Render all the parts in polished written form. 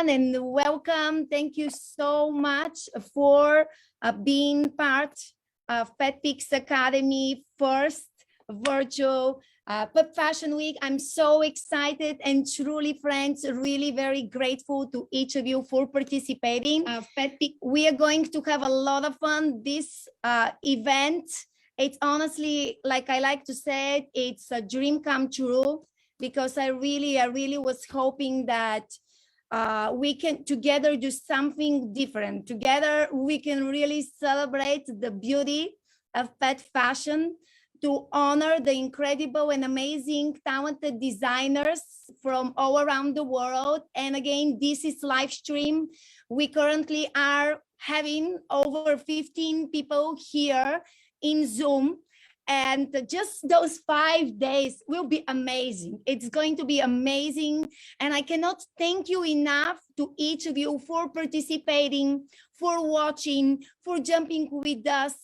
everyone, and welcome. Thank you so much for being part of PetPix Academy first virtual Pup Fashion Week. I'm so excited and truly, friends, really very grateful to each of you for participating. PetPix, we are going to have a lot of fun. This event, it's honestly, like I like to say, it's a dream come true, because I really was hoping that we can together do something different. Together, we can really celebrate the beauty of pet fashion, to honor the incredible and amazing talented designers from all around the world. And again, this is live stream. We currently are having over 15 people here in Zoom. And just those 5 days will be amazing. It's going to be amazing. And I cannot thank you enough to each of you for participating, for watching, for jumping with us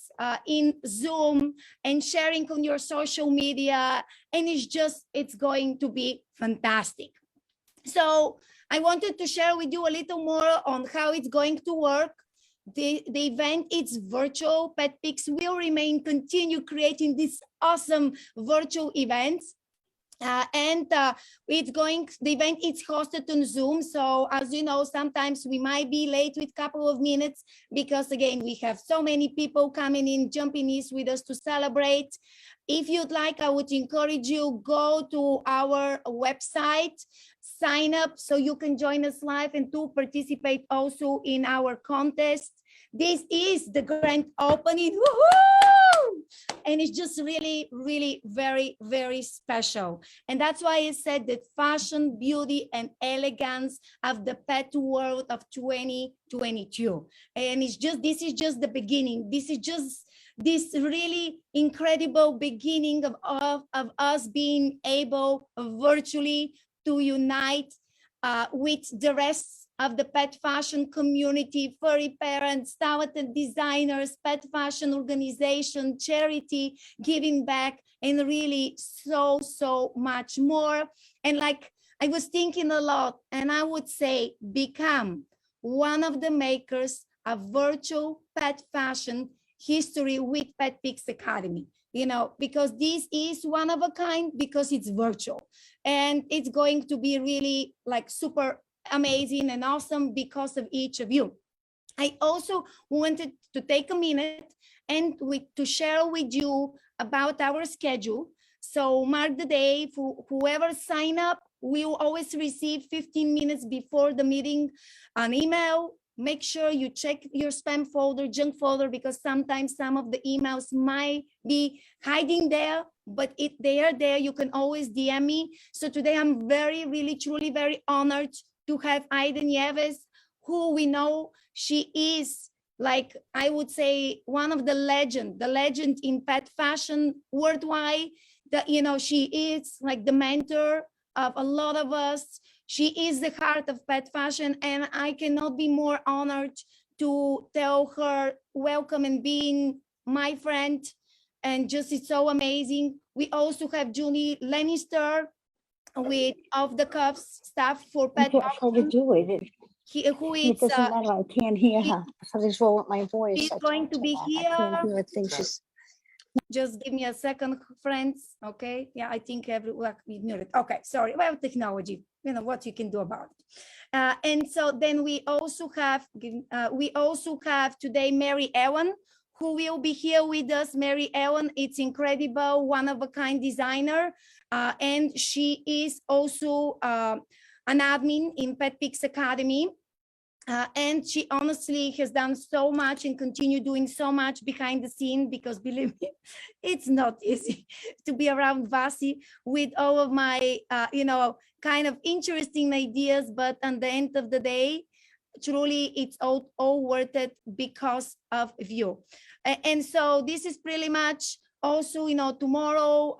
in Zoom and sharing on your social media. And it's going to be fantastic. So I wanted to share with you a little more on how it's going to work. The event, it's virtual. PetPix will continue creating these awesome virtual events. The event is hosted on Zoom. So as you know, sometimes we might be late with a couple of minutes, because again, we have so many people coming in, jumping in with us to celebrate. If you'd like, I would encourage you, go to our website, sign up so you can join us live and to participate also in our contest. This is the grand opening. Woohoo! And it's just really very special. And that's why I said that fashion, beauty, and elegance of the pet world of 2022. And this is just the beginning. This is just this really incredible beginning of us being able virtually to unite with the rest of the pet fashion community, furry parents, talented designers, pet fashion organization, charity, giving back, and really so much more. And like I was thinking a lot, and I would say, become one of the makers of virtual pet fashion history with PetPix Academy. You know, because this is one of a kind, because it's virtual, and it's going to be really like super amazing and awesome because of each of you. I also wanted to take a minute and to share with you about our schedule. So mark the day. For whoever sign up, will always receive 15 minutes before the meeting an email. Make sure you check your spam folder, junk folder, because sometimes some of the emails might be hiding there, but if they are there, you can always DM me. So today I'm really truly very honored to have Ada Nieves, who we know she is, like I would say, one of the legend in pet fashion worldwide. That, you know, she is like the mentor of a lot of us. She is the heart of pet fashion, and I cannot be more honored to tell her welcome and being my friend, and just it's so amazing. We also have Julie Lancaster with off the cuffs staff for pet fashion. Julie. Who is it doesn't matter, I can't hear her because it's all my voice. She's going to be here. I can't hear a thing. Just give me a second, friends. Okay. Yeah, I think everyone we muted. Okay, sorry. Well, technology, you know what you can do about it. And so then we also have today MaryEllen, who will be here with us. MaryEllen, it's incredible, one of a kind designer, and she is also an admin in PetPix Academy. And she honestly has done so much and continue doing so much behind the scene, because believe me, it's not easy to be around Vasi with all of my, you know, kind of interesting ideas. But at the end of the day, truly, it's all worth it because of you. And so this is pretty much also, you know, tomorrow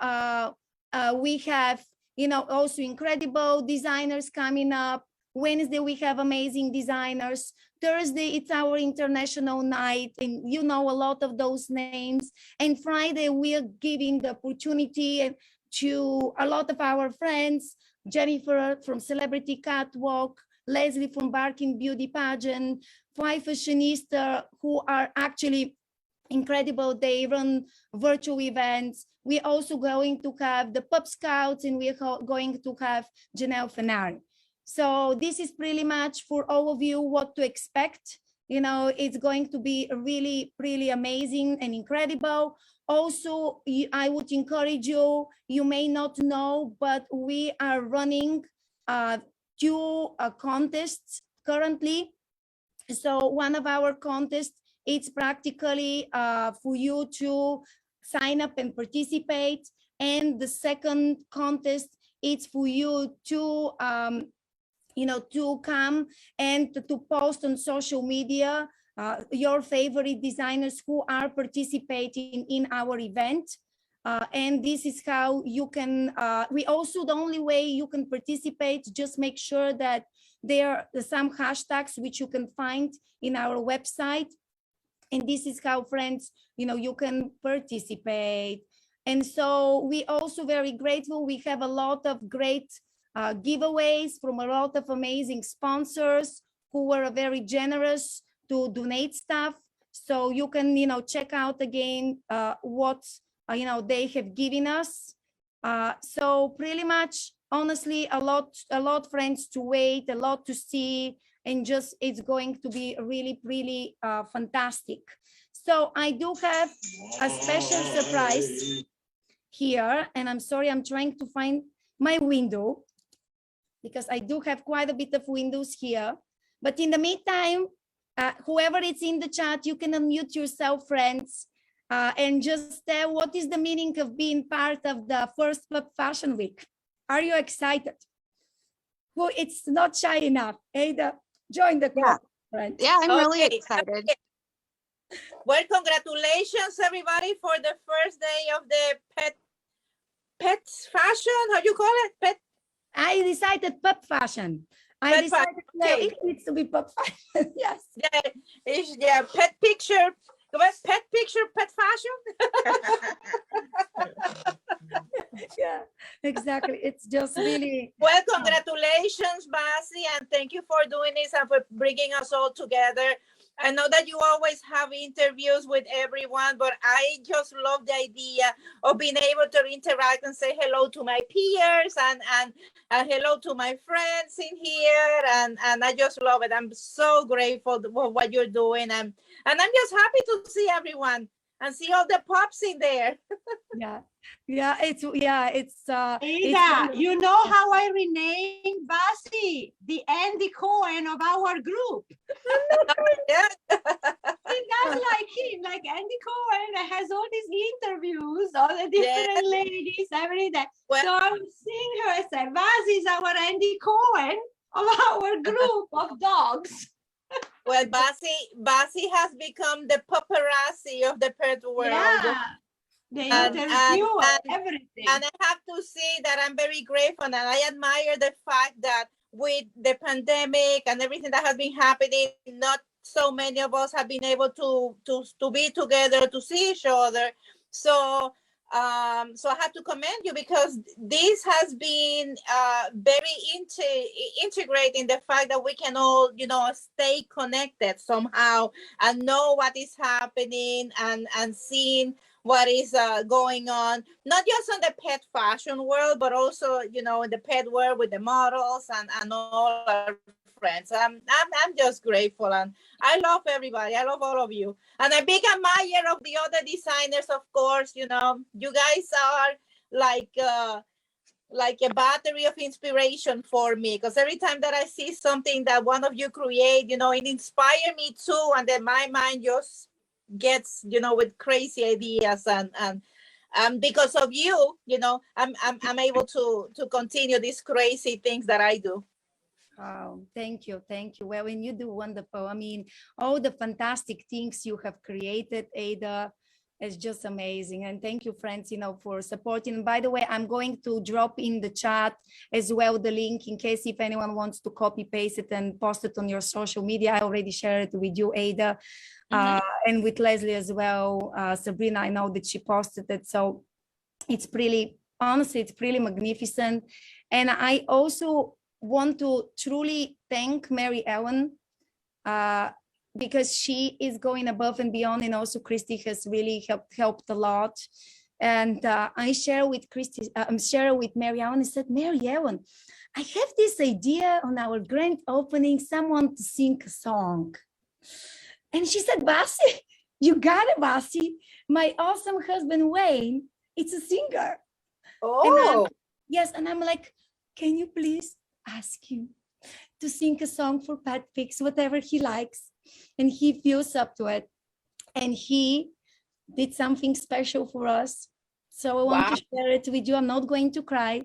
we have, you know, also incredible designers coming up. Wednesday, we have amazing designers. Thursday, it's our international night, and you know a lot of those names. And Friday, we are giving the opportunity to a lot of our friends, Jennifer from Celebrity Catwalk, Leslie from Barking Beauty Pageant, 5 fashionistas who are actually incredible. They run virtual events. We're also going to have the Pup Scouts, and we're going to have Janelle Fenari. So this is pretty much for all of you what to expect. You know, it's going to be really, really amazing and incredible. Also, I would encourage you, you may not know, but we are running 2 contests currently. So one of our contests, it's practically for you to sign up and participate. And the second contest, it's for you to you know, to come and to post on social media your favorite designers who are participating in our event. And this is how you can, we also, the only way you can participate, just make sure that there are some hashtags which you can find in our website. And this is how, friends, you know, you can participate. And so we also very grateful. We have a lot of great giveaways from a lot of amazing sponsors who were very generous to donate stuff. So you can, you know, check out again what, you know, they have given us. So pretty much, honestly, a lot, friends, to wait, a lot to see, and just it's going to be really, really fantastic. So I do have a special surprise here, and I'm sorry, I'm trying to find my window, because I do have quite a bit of windows here. But in the meantime, whoever is in the chat, you can unmute yourself, friends, and just tell what is the meaning of being part of the first Pup Fashion Week. Are you excited? Well, it's not shy enough. Ada, join the club, friends. Yeah, I'm really excited. Well, congratulations, everybody, for the first day of the Pets Fashion. How do you call it? I decided Pup Fashion. I decided it needs to be Pup Fashion. Yes. Yeah, pet picture. Pet picture, pet fashion. Yeah, exactly. It's just really. Well, congratulations, Vasi, and thank you for doing this and for bringing us all together. I know that you always have interviews with everyone, but I just love the idea of being able to interact and say hello to my peers and hello to my friends in here. And I just love it. I'm so grateful for what you're doing. And I'm just happy to see everyone and see all the pups in there. It's Ada, you know how I renamed Vasi, the Andy Cohen of our group. Yeah. And that's like him, like Andy Cohen has all these interviews, all the different ladies every day. Well, so I'm seeing her, I said, Vasi is our Andy Cohen of our group of dogs. Well, Vasi has become the paparazzi of the pet world. Yeah. They interview everything. And I have to say that I'm very grateful and I admire the fact that with the pandemic and everything that has been happening, not so many of us have been able to be together, to see each other. So so I have to commend you, because this has been very integrating the fact that we can all, you know, stay connected somehow and know what is happening and seeing what is going on, not just on the pet fashion world, but also, you know, in the pet world with the models and all our friends. I'm just grateful, and I love everybody. I love all of you, and a big admirer of the other designers, of course. You know, you guys are like a battery of inspiration for me, because every time that I see something that one of you create, you know, it inspires me too, and then my mind just gets, you know, with crazy ideas, and because of you, you know, I'm able to continue these crazy things that I do. Oh, thank you. Well, and you do wonderful. I mean, all the fantastic things you have created, Ada, is just amazing. And thank you, friends, you know, for supporting. And by the way, I'm going to drop in the chat as well the link in case if anyone wants to copy paste it and post it on your social media. I already shared it with you, Ada. And with Leslie as well. Sabrina, I know that she posted it. So it's really, honestly, it's really magnificent. And I also want to truly thank MaryEllen because she is going above and beyond, and also Christy has really helped a lot. And I share with Christy, I'm sharing with MaryEllen. I said, MaryEllen, I have this idea on our grand opening, someone to sing a song. And she said, Vasi, you got it, Vasi. My awesome husband, Wayne, it's a singer. Oh, yes. And I'm like, can you please ask him to sing a song for PetPix, whatever he likes? And he feels up to it. And he did something special for us. So I want to share it with you. I'm not going to cry.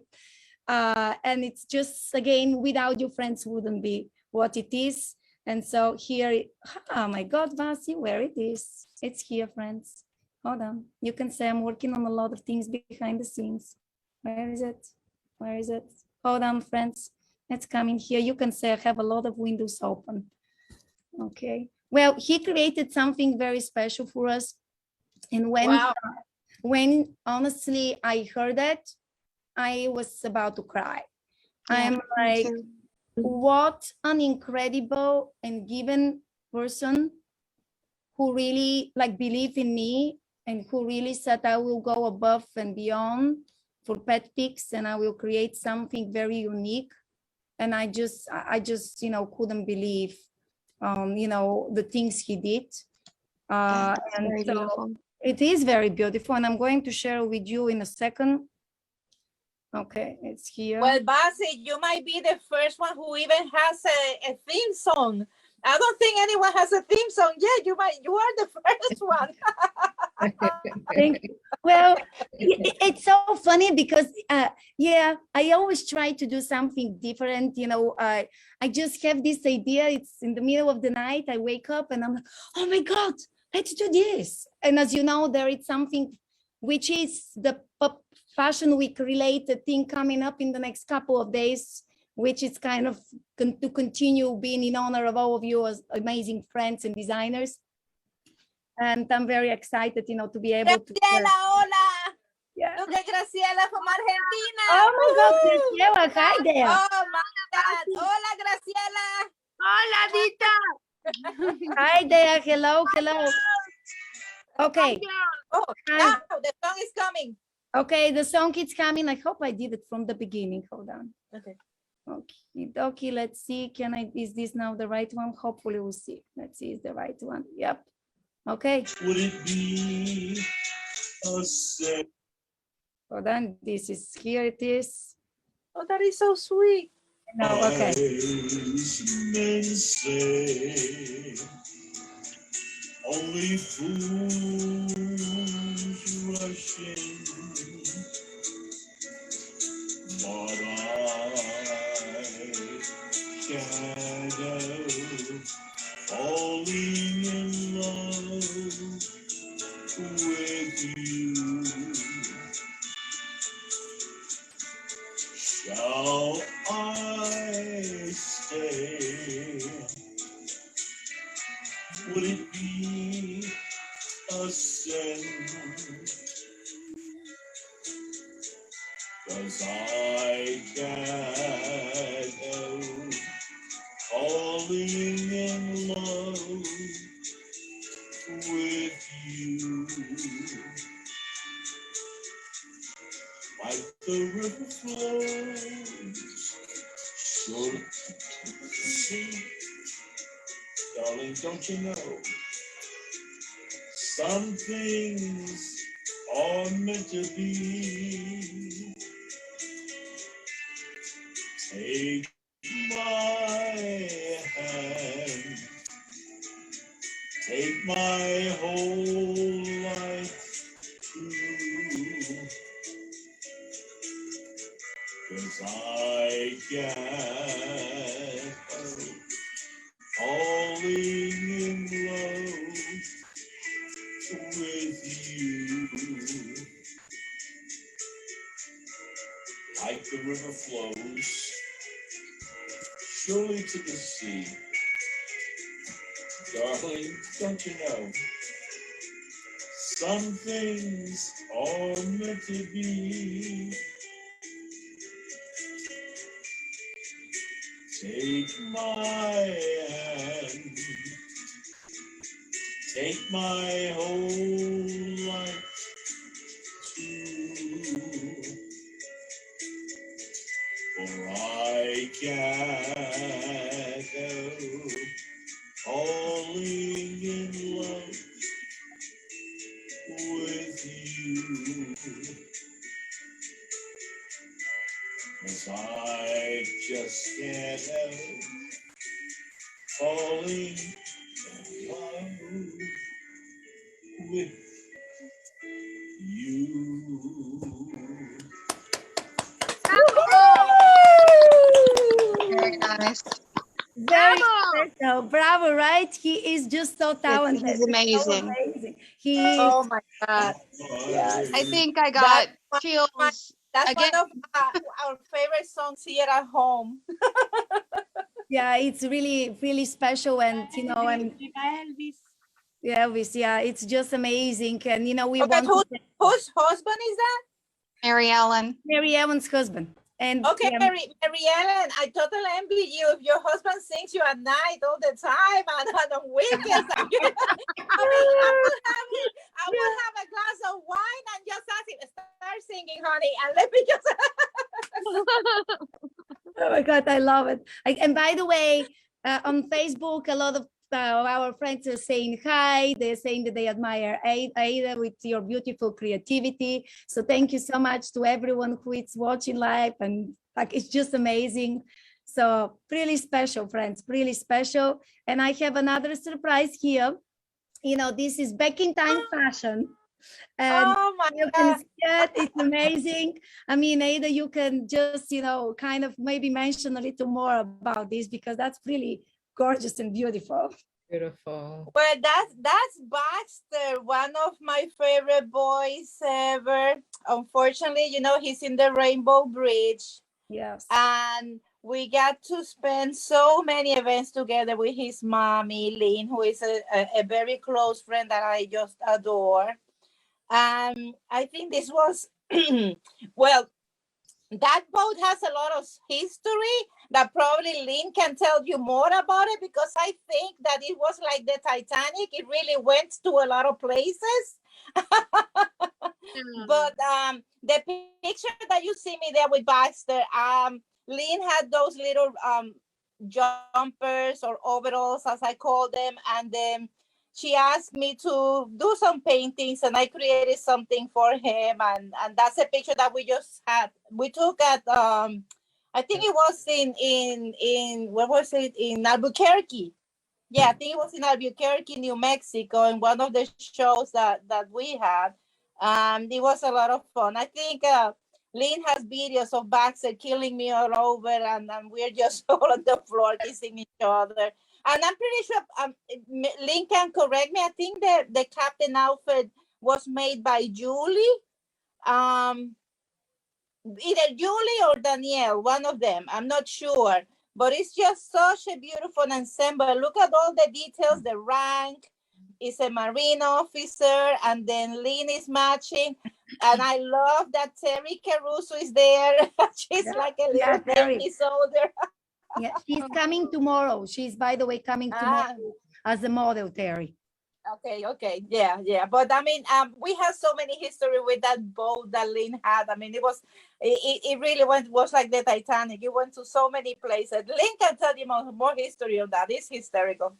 And it's just, again, without your friends wouldn't be what it is. And so here, oh my God, Vasi, where it is? It's here, friends. Hold on. You can say I'm working on a lot of things behind the scenes. Where is it? Where is it? Hold on, friends. It's coming here. You can say I have a lot of windows open. Okay. Well, he created something very special for us. And when honestly I heard that, I was about to cry. Yeah, I'm like, what an incredible and given person who really like believed in me and who really said I will go above and beyond for PetPix and I will create something very unique. And I just, you know, couldn't believe, you know, the things he did. And so beautiful. It is very beautiful. And I'm going to share with you in a second. Okay, it's here. Well, Vasi, you might be the first one who even has a theme song. I don't think anyone has a theme song yet. You are the first one. Thank you. Well, it's so funny because, yeah, I always try to do something different. You know, I just have this idea. It's in the middle of the night. I wake up and I'm like, oh my God, let's do this. And as you know, there is something which is the Pup Fashion Week related thing coming up in the next couple of days, which is kind of to continue being in honor of all of you as amazing friends and designers. And I'm very excited, you know, to be able to. Graciela, hola. Yeah. Look at Graciela from Argentina. Oh my God, Graciela, hi there. Oh my God. Hola, Graciela. Hola, Dita. Hi there. Hello, hello. Okay. Oh, now the song is coming. Okay, the song is coming. I hope I did it from the beginning. Hold on. Okay. Okay, let's see. Is this now the right one? Hopefully we'll see. Let's see, is the right one. Yep. Okay. Would it be a sin? Hold on. Here it is. Oh, that is so sweet. No, okay. Men say only fools rush in, but I shadow falling in love with you. Shall I stay? Would it be a sin? 'Cause I can't help falling in love with you. Like the river flows, so see, darling, don't you know? Some things are meant to be. Take my hand, take my whole life too. 'Cause I can't help falling in love with you. Like the river flows surely to the sea. Darling, don't you know? Some things are meant to be. Take my hand, take my whole life too, for I can't help falling in love with you, 'cause I just can't help falling in love with you. Very nice. Very Bravo! special. Bravo, right? He is just so talented. He's So amazing. amazing. He is, Oh my God. yes. I think I That's got one of my, chills that's again. one of our favorite songs here at home. Yeah, it's really, really special. And, you know, and Elvis. yeah, yeah, it's just amazing. And, you know, we Okay, want to thank whose husband is that? MaryEllen. MaryEllen's husband. And Okay, yeah, MaryEllen, I totally envy you if your husband sings you at night all the time and on weekends. I mean, I will have a glass of wine and just ask him, start singing, honey, and let me just. oh my God, I love it. And by the way, on Facebook, a lot of our friends are saying hi. They're saying that they admire Ada with your beautiful creativity. So thank you so much to everyone who is watching live. And like, it's just amazing. So really special, friends, really special. And I have another surprise here. You know, this is back in time fashion. And Oh my you can God. see it, it's amazing. I mean, Ada, you can just, you know, kind of maybe mention a little more about this because that's really gorgeous and beautiful. Beautiful. Well, that's Baxter, one of my favorite boys ever. Unfortunately, you know, he's in the Rainbow Bridge. Yes. And we got to spend so many events together with his mommy, Lynn, who is a very close friend that I just adore. I think this was, well, that boat has a lot of history that probably Lynn can tell you more about it, because I think that it was like the Titanic. It really went to a lot of places. But the picture that you see me there with Baxter, Lynn had those little jumpers or overalls, as I call them, and then she asked me to do some paintings, and I created something for him, and that's a picture that we took at I think it was in where was it, in Albuquerque. Yeah, I think it was in Albuquerque, New Mexico, in one of the shows that we had. It was a lot of fun. I think Lynn has videos of Baxter killing me all over, and we're just all on the floor kissing each other. And I'm pretty sure Lynn can correct me. I think the captain outfit was made by Julie. Either Julie or Danielle, one of them. I'm not sure. But it's just such a beautiful ensemble. Look at all the details, the rank is a Marine officer, and then Lynn is matching. And I love that Terry Caruso is there. She's like a little 10 years older. Yeah, she's coming tomorrow. She's, by the way, coming tomorrow as a model, Terry. Okay. Yeah. But I mean, we have so many history with that boat that Lynn had. I mean, it really was like the Titanic. It went to so many places. Lynn can tell you more history of that. It's hysterical.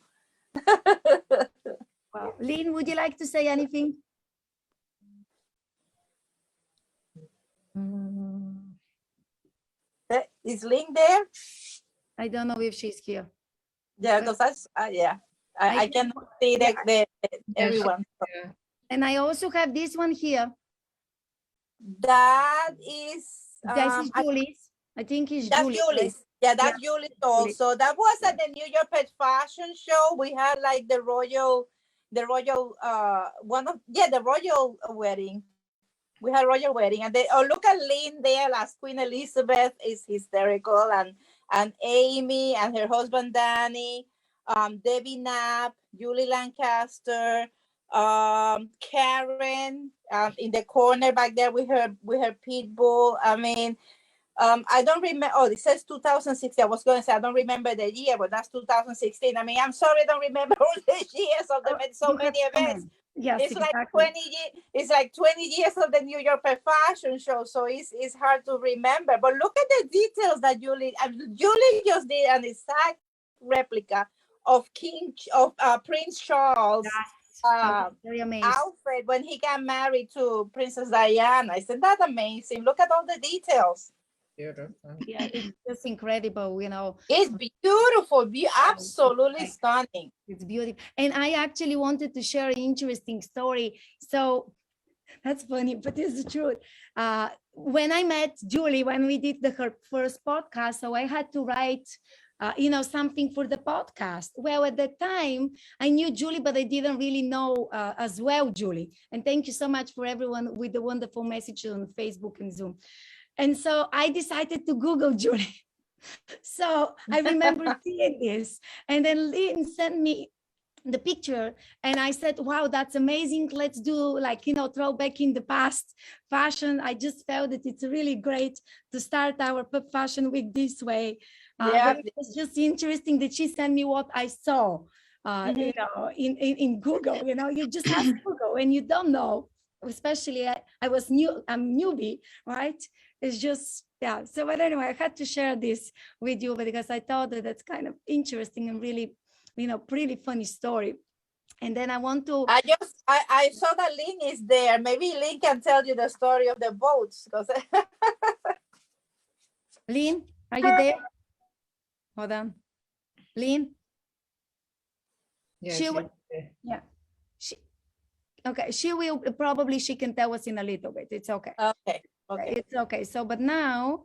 Wow. Lynn, would you like to say anything? Is Lynn there? I don't know if she's here. Yeah, because I cannot see everyone. Yeah. And I also have this one here. That is This is Julie's. I think it's that's Julie's. Julie's. Right? Yeah, that's Julie's also. That was at the New York Pet Fashion Show. We had like the royal the royal wedding. We had royal wedding, and look at Lynn there as Queen Elizabeth is hysterical, and Amy and her husband Danny, Debbie Knapp, Julie Lancaster, Karen in the corner back there with her pit bull. I mean, I don't remember. Oh, it says 2016. I was going to say I don't remember the year, but that's 2016. I mean, I'm sorry, I don't remember all the years of them. So You have many events. Yes, It's like exactly. 20 years. It's like 20 years of the New York Pet Fashion Show, so it's hard to remember. But look at the details that Julie just did an exact replica of Prince Charles. Yes, I was very amazed. Outfit when he got married to Princess Diana. Isn't that amazing? Look at all the details. Beautiful. Yeah, it's just incredible, you know. It's beautiful, absolutely stunning. It's beautiful. And I actually wanted to share an interesting story. So that's funny, but it's the truth. When I met Julie, when we did her first podcast, so I had to write you know, something for the podcast. Well, at the time, I knew Julie, but I didn't really know as well, Julie. And thank you so much for everyone with the wonderful messages on Facebook and Zoom. And so I decided to Google Julie. So I remember seeing this. And then Lynn sent me the picture and I said, wow, that's amazing. Let's do like, you know, throwback in the past fashion. I just felt that it's really great to start our Pup Fashion Week this way. But it was just interesting that she sent me what I saw, you know, in Google. You know, you just have Google and you don't know, especially I'm newbie, right? It's just, yeah. So, but anyway, I had to share this with you because I thought that that's kind of interesting and really, you know, pretty funny story. And then I want to. I saw that Lynn is there. Maybe Lynn can tell you the story of the boats. Because Lynn, are you there? Hold on. Lynn? Yeah, okay, she will probably, she can tell us in a little bit. It's okay. Okay. It's okay. So, but now,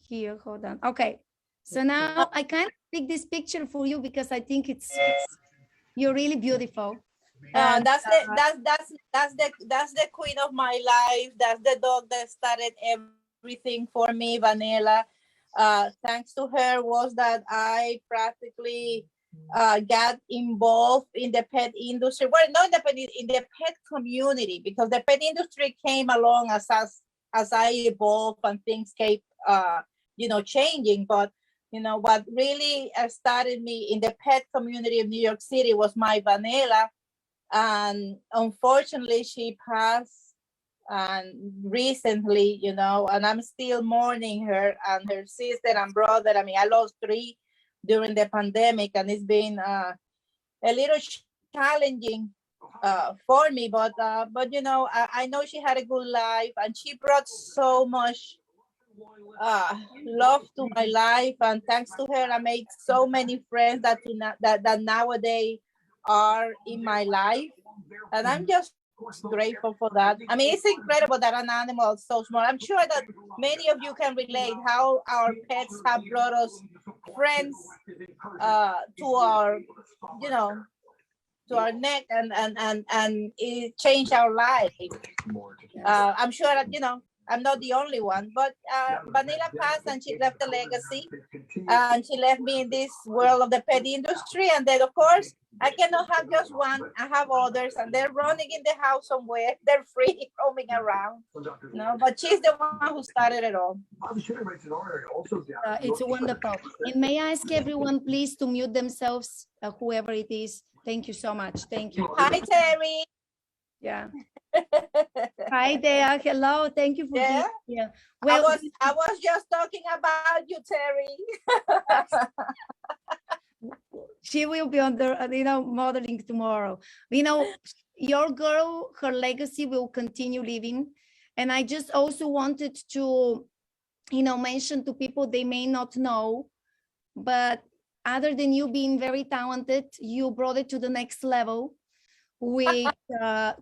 here, hold on. Okay. So now I kind of pick this picture for you because I think you're really beautiful. And, that's the queen of my life. That's the dog that started everything for me, Vanilla. Thanks to her was that I practically got involved in the pet industry. Well, not in the pet community, because the pet industry came along as I evolved and things kept you know, changing. But you know what really started me in the pet community of New York City was my Vanilla, and unfortunately she passed and recently, you know, and I'm still mourning her and her sister and brother. I mean, I lost 3 during the pandemic, and it's been a little challenging for me, but you know, I know she had a good life and she brought so much love to my life, and thanks to her I made so many friends that nowadays are in my life, and I'm just grateful for that. I mean, it's incredible that an animal is so small. I'm sure that many of you can relate how our pets have brought us friends to our, you know, to our neck, and it changed our life. I'm sure that, you know, I'm not the only one, but Vanilla passed and she left a legacy, and she left me in this world of the pet industry. And then, of course, I cannot have just one. I have others, and they're running in the house somewhere. They're free roaming around. No, but she's the one who started it all. It's wonderful. And may I ask everyone, please, to mute themselves, whoever it is. Thank you so much. Thank you. Hi, Terry. Yeah. Hi there. Hello. Thank you for being here. Well, I was just talking about you, Terry. She will be on the, you know, modeling tomorrow. You know, your girl, her legacy will continue living. And I just also wanted to, you know, mention to people they may not know, but other than you being very talented, you brought it to the next level with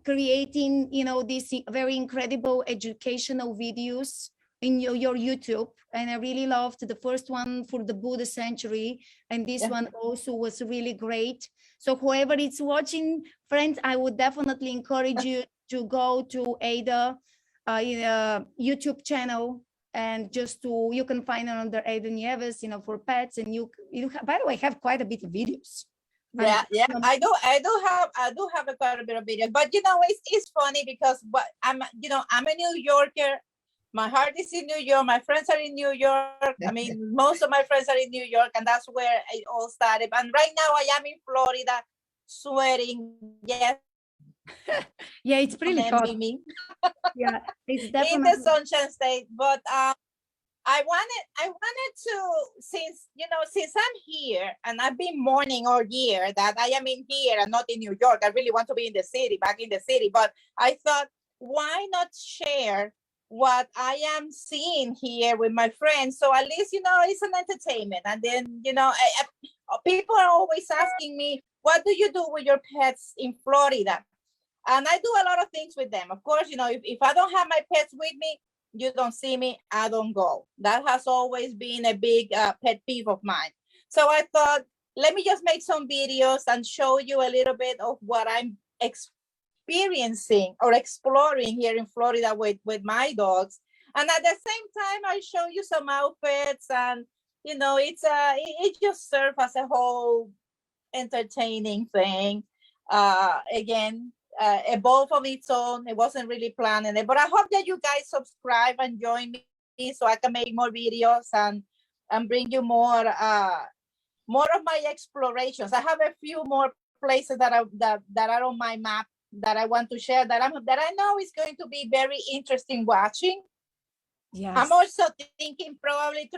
creating, you know, these very incredible educational videos in your YouTube. And I really loved the first one for the Buddha Century, and this one also was really great. So whoever is watching, friends, I would definitely encourage you to go to Ada YouTube channel, and just you can find it under Ada Nieves, you know, for pets. And you by the way, have quite a bit of videos. Yeah, I do have quite a bit of videos, but you know, it's funny because I'm a New Yorker. My heart is in New York. My friends are in New York. I mean, most of my friends are in New York, and that's where it all started. And right now I am in Florida, sweating. Yes. Yeah, it's pretty hot. Me. Yeah, it's In definitely. the Sunshine State, but I wanted to, since I'm here and I've been mourning all year that I am in here and not in New York. I really want to be in the city, back in the city. But I thought, why not share what I am seeing here with my friends? So at least, it's an entertainment. And then, people are always asking me, what do you do with your pets in Florida? And I do a lot of things with them. Of course, if I don't have my pets with me, you don't see me, I don't go. That has always been a big pet peeve of mine. So I thought, let me just make some videos and show you a little bit of what I'm experiencing or exploring here in Florida with my dogs. And at the same time, I show you some outfits, and it just serves as a whole entertaining thing. Again, evolve of its own. It wasn't really planning it, but I hope that you guys subscribe and join me so I can make more videos and bring you more of my explorations. I have a few more places that are on my map that I want to share that I know is going to be very interesting watching. Yes. I'm also thinking probably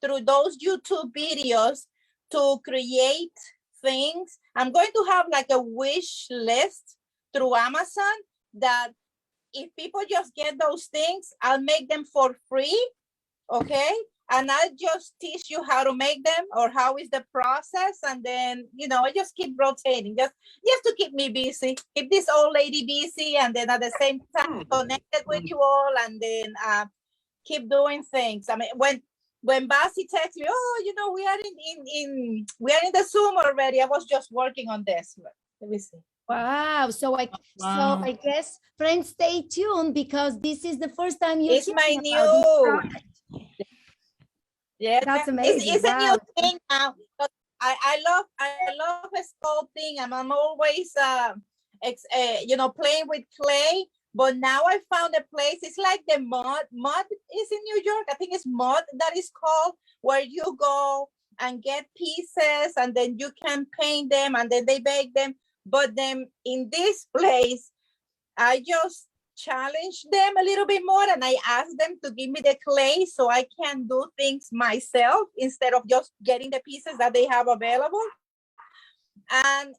through those YouTube videos to create things. I'm going to have like a wish list through Amazon that if people just get those things, I'll make them for free, okay? And I'll just teach you how to make them or how is the process. And then, I just keep rotating, just to keep me busy, keep this old lady busy, and then at the same time connected with you all, and then keep doing things. I mean, when Vasi texts me, we are in the Zoom already. I was just working on this. Let me see. Wow. So I guess friends, stay tuned because this is the first time you're It's my hearing about this new. product. Yeah, That's amazing. It's wow. a new thing now. I love sculpting, and I'm always playing with clay. But now I found a place. It's like the mud. Mud is in New York. I think it's mud that is called, where you go and get pieces, and then you can paint them, and then they bake them. But then in this place, I just challenge them a little bit more, and I ask them to give me the clay so I can do things myself instead of just getting the pieces that they have available. And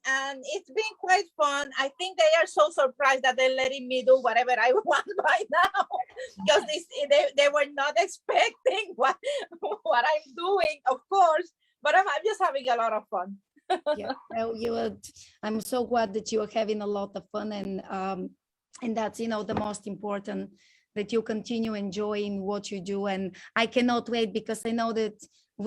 it's been quite fun. I think they are so surprised that they're letting me do whatever I want right now, because they were not expecting what I'm doing, of course, but I'm just having a lot of fun. Yeah, well, I'm so glad that you are having a lot of fun, and that's the most important, that you continue enjoying what you do. And I cannot wait, because I know that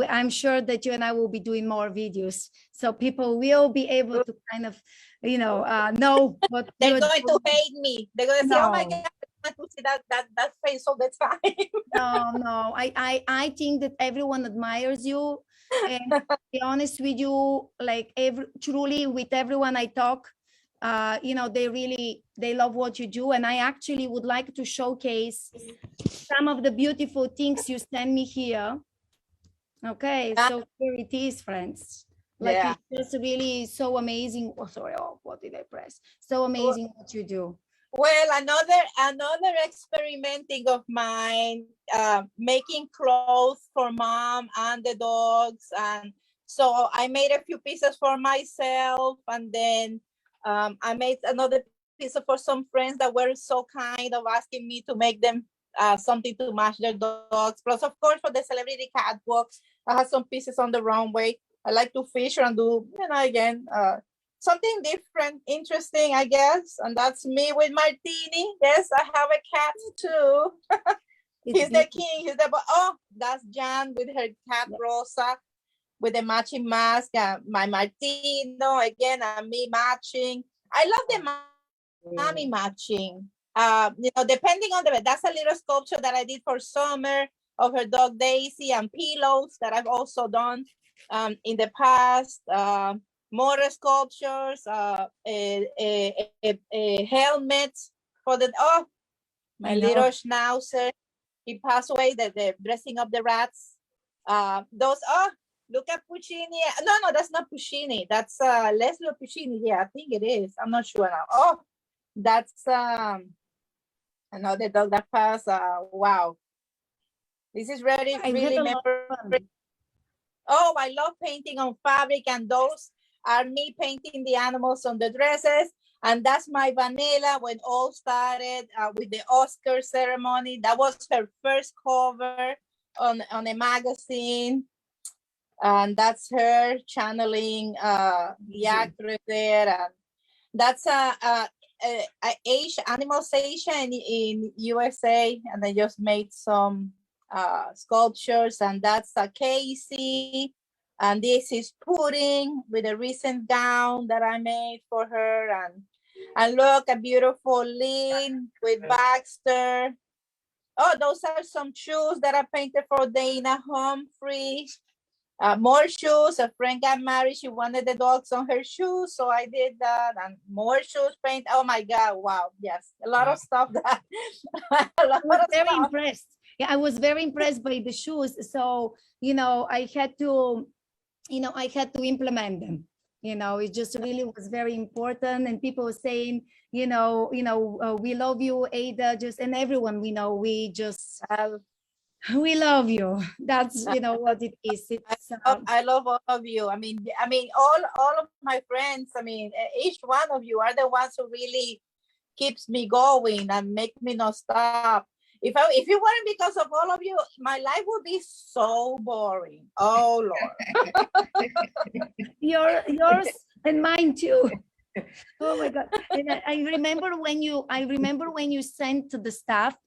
I'm sure that you and I will be doing more videos, so people will be able to kind of know what they're going to hate me. They're going to say, oh my God, I want to see that face all the time. No, I think that everyone admires you. And to be honest with you, like truly with everyone I talk, they love what you do. And I actually would like to showcase some of the beautiful things you send me here. Okay, so here it is, friends. Like, it's just really so amazing. Oh, sorry, what did I press? So amazing what you do. Well, another experimenting of mine, making clothes for mom and the dogs. And so I made a few pieces for myself, and then I made another piece for some friends that were so kind of asking me to make them something to match their dogs. Plus, of course, for the celebrity catwalks, I had some pieces on the runway. I like to fish and do, again, something different, interesting, I guess. And that's me with Martini. Yes, I have a cat too. He's the king. He's the that's Jan with her cat Rosa, with the matching mask. My Martino again, and me matching. I love the mommy matching. Depending on that's a little sculpture that I did for summer of her dog Daisy, and pillows that I've also done in the past. More sculptures, a helmet for my little schnauzer. he passed away. The dressing up the rats. Look at Puccini. No, that's not Puccini. That's Leslie Puccini. Yeah, I think it is. I'm not sure now. Oh, that's another dog that passed. Wow. This is really, really memorable. Oh, I love painting on fabric, and those are me painting the animals on the dresses. And that's my Vanilla when all started with the Oscar ceremony. That was her first cover on a magazine. And that's her channeling the actress there. And that's a animal station in USA. And I just made some sculptures, and that's a Casey. And this is Pudding with a recent gown that I made for her. And look, a beautiful Lynn with Baxter. Oh, those are some shoes that I painted for Dana Humphrey. More shoes. A friend got married. She wanted the dogs on her shoes, so I did that. And more shoes paint. Oh my God! Wow. Yes, a lot of stuff. That I was very impressed. Yeah, I was very impressed by the shoes. So I had to implement them. It just really was very important. And people were saying, we love you, Ada. And everyone we just. We love you. That's what it is. It's I love all of you. I mean, all of my friends. I mean, each one of you are the ones who really keeps me going and make me not stop. If it weren't because of all of you, my life would be so boring. Oh Lord. Yours and mine too. Oh my God. And I remember when you sent to the staff,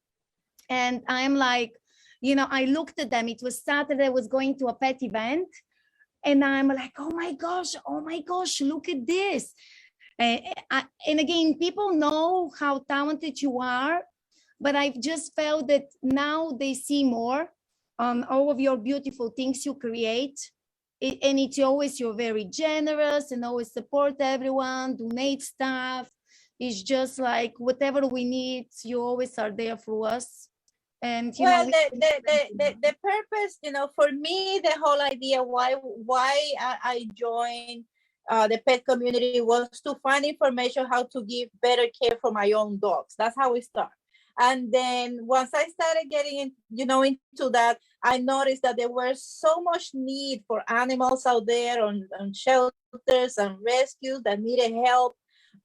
and I'm like, I looked at them. It was Saturday. I was going to a pet event, and I'm like, oh my gosh, look at this. And again, people know how talented you are, but I've just felt that now they see more on all of your beautiful things you create. And it's always, you're very generous and always support everyone, donate stuff. It's just like whatever we need, you always are there for us. And the purpose, for me, the whole idea why I joined the pet community was to find information how to give better care for my own dogs. That's how we start. And then once I started getting into that, I noticed that there was so much need for animals out there on shelters and rescues that needed help.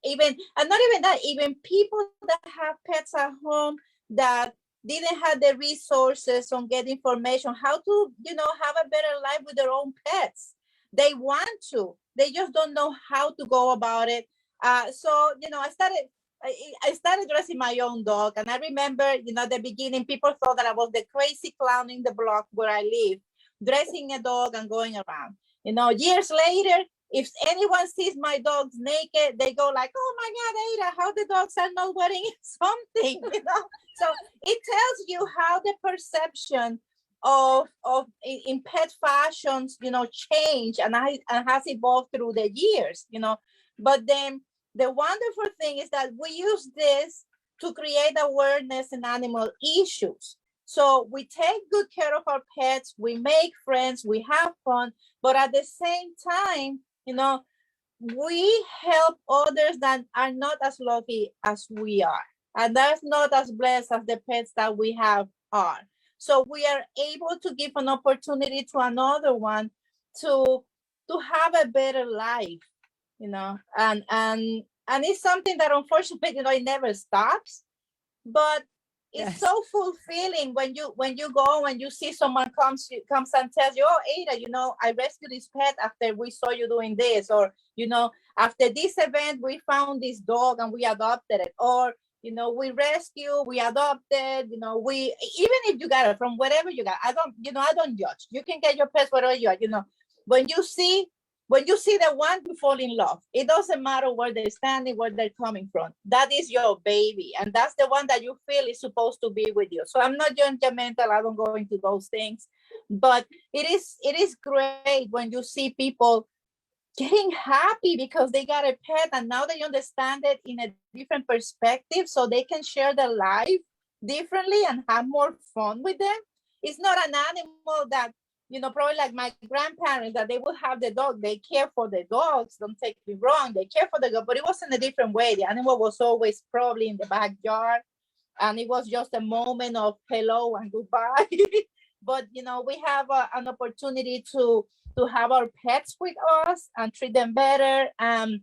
And not even that, even people that have pets at home that didn't have the resources on get information how to have a better life with their own pets. They want to, they just don't know how to go about it. So I started dressing my own dog, and I remember at the beginning people thought that I was the crazy clown in the block where I live, dressing a dog and going around. Years later, if anyone sees my dogs naked, they go like, oh my God, Ada, how the dogs are not wearing something, So it tells you how the perception of in pet fashions, change and has evolved through the years, But then the wonderful thing is that we use this to create awareness in animal issues. So we take good care of our pets, we make friends, we have fun, but at the same time, we help others that are not as lucky as we are, and that's not as blessed as the pets that we have are. So we are able to give an opportunity to another one to have a better life, and it's something that unfortunately, it never stops, but it's so fulfilling when you go and you see someone comes and tells you, oh, Ada, I rescued this pet after we saw you doing this, or after this event we found this dog and we adopted it, or we rescue, we adopted, we, even if you got it from wherever you got, I don't judge. You can get your pets wherever you are, when you see the one, you fall in love. It doesn't matter where they're standing, where they're coming from. That is your baby. And that's the one that you feel is supposed to be with you. So I'm not judgmental. I don't go into those things. But it is great when you see people getting happy because they got a pet and now they understand it in a different perspective, so they can share their life differently and have more fun with them. It's not an animal that, you know, probably like my grandparents, that they would have the dog, they care for the dogs, don't take me wrong, they care for the dog, but it was in a different way. The animal was always probably in the backyard, and it was just a moment of hello and goodbye. But, you know, we have an opportunity to have our pets with us and treat them better, and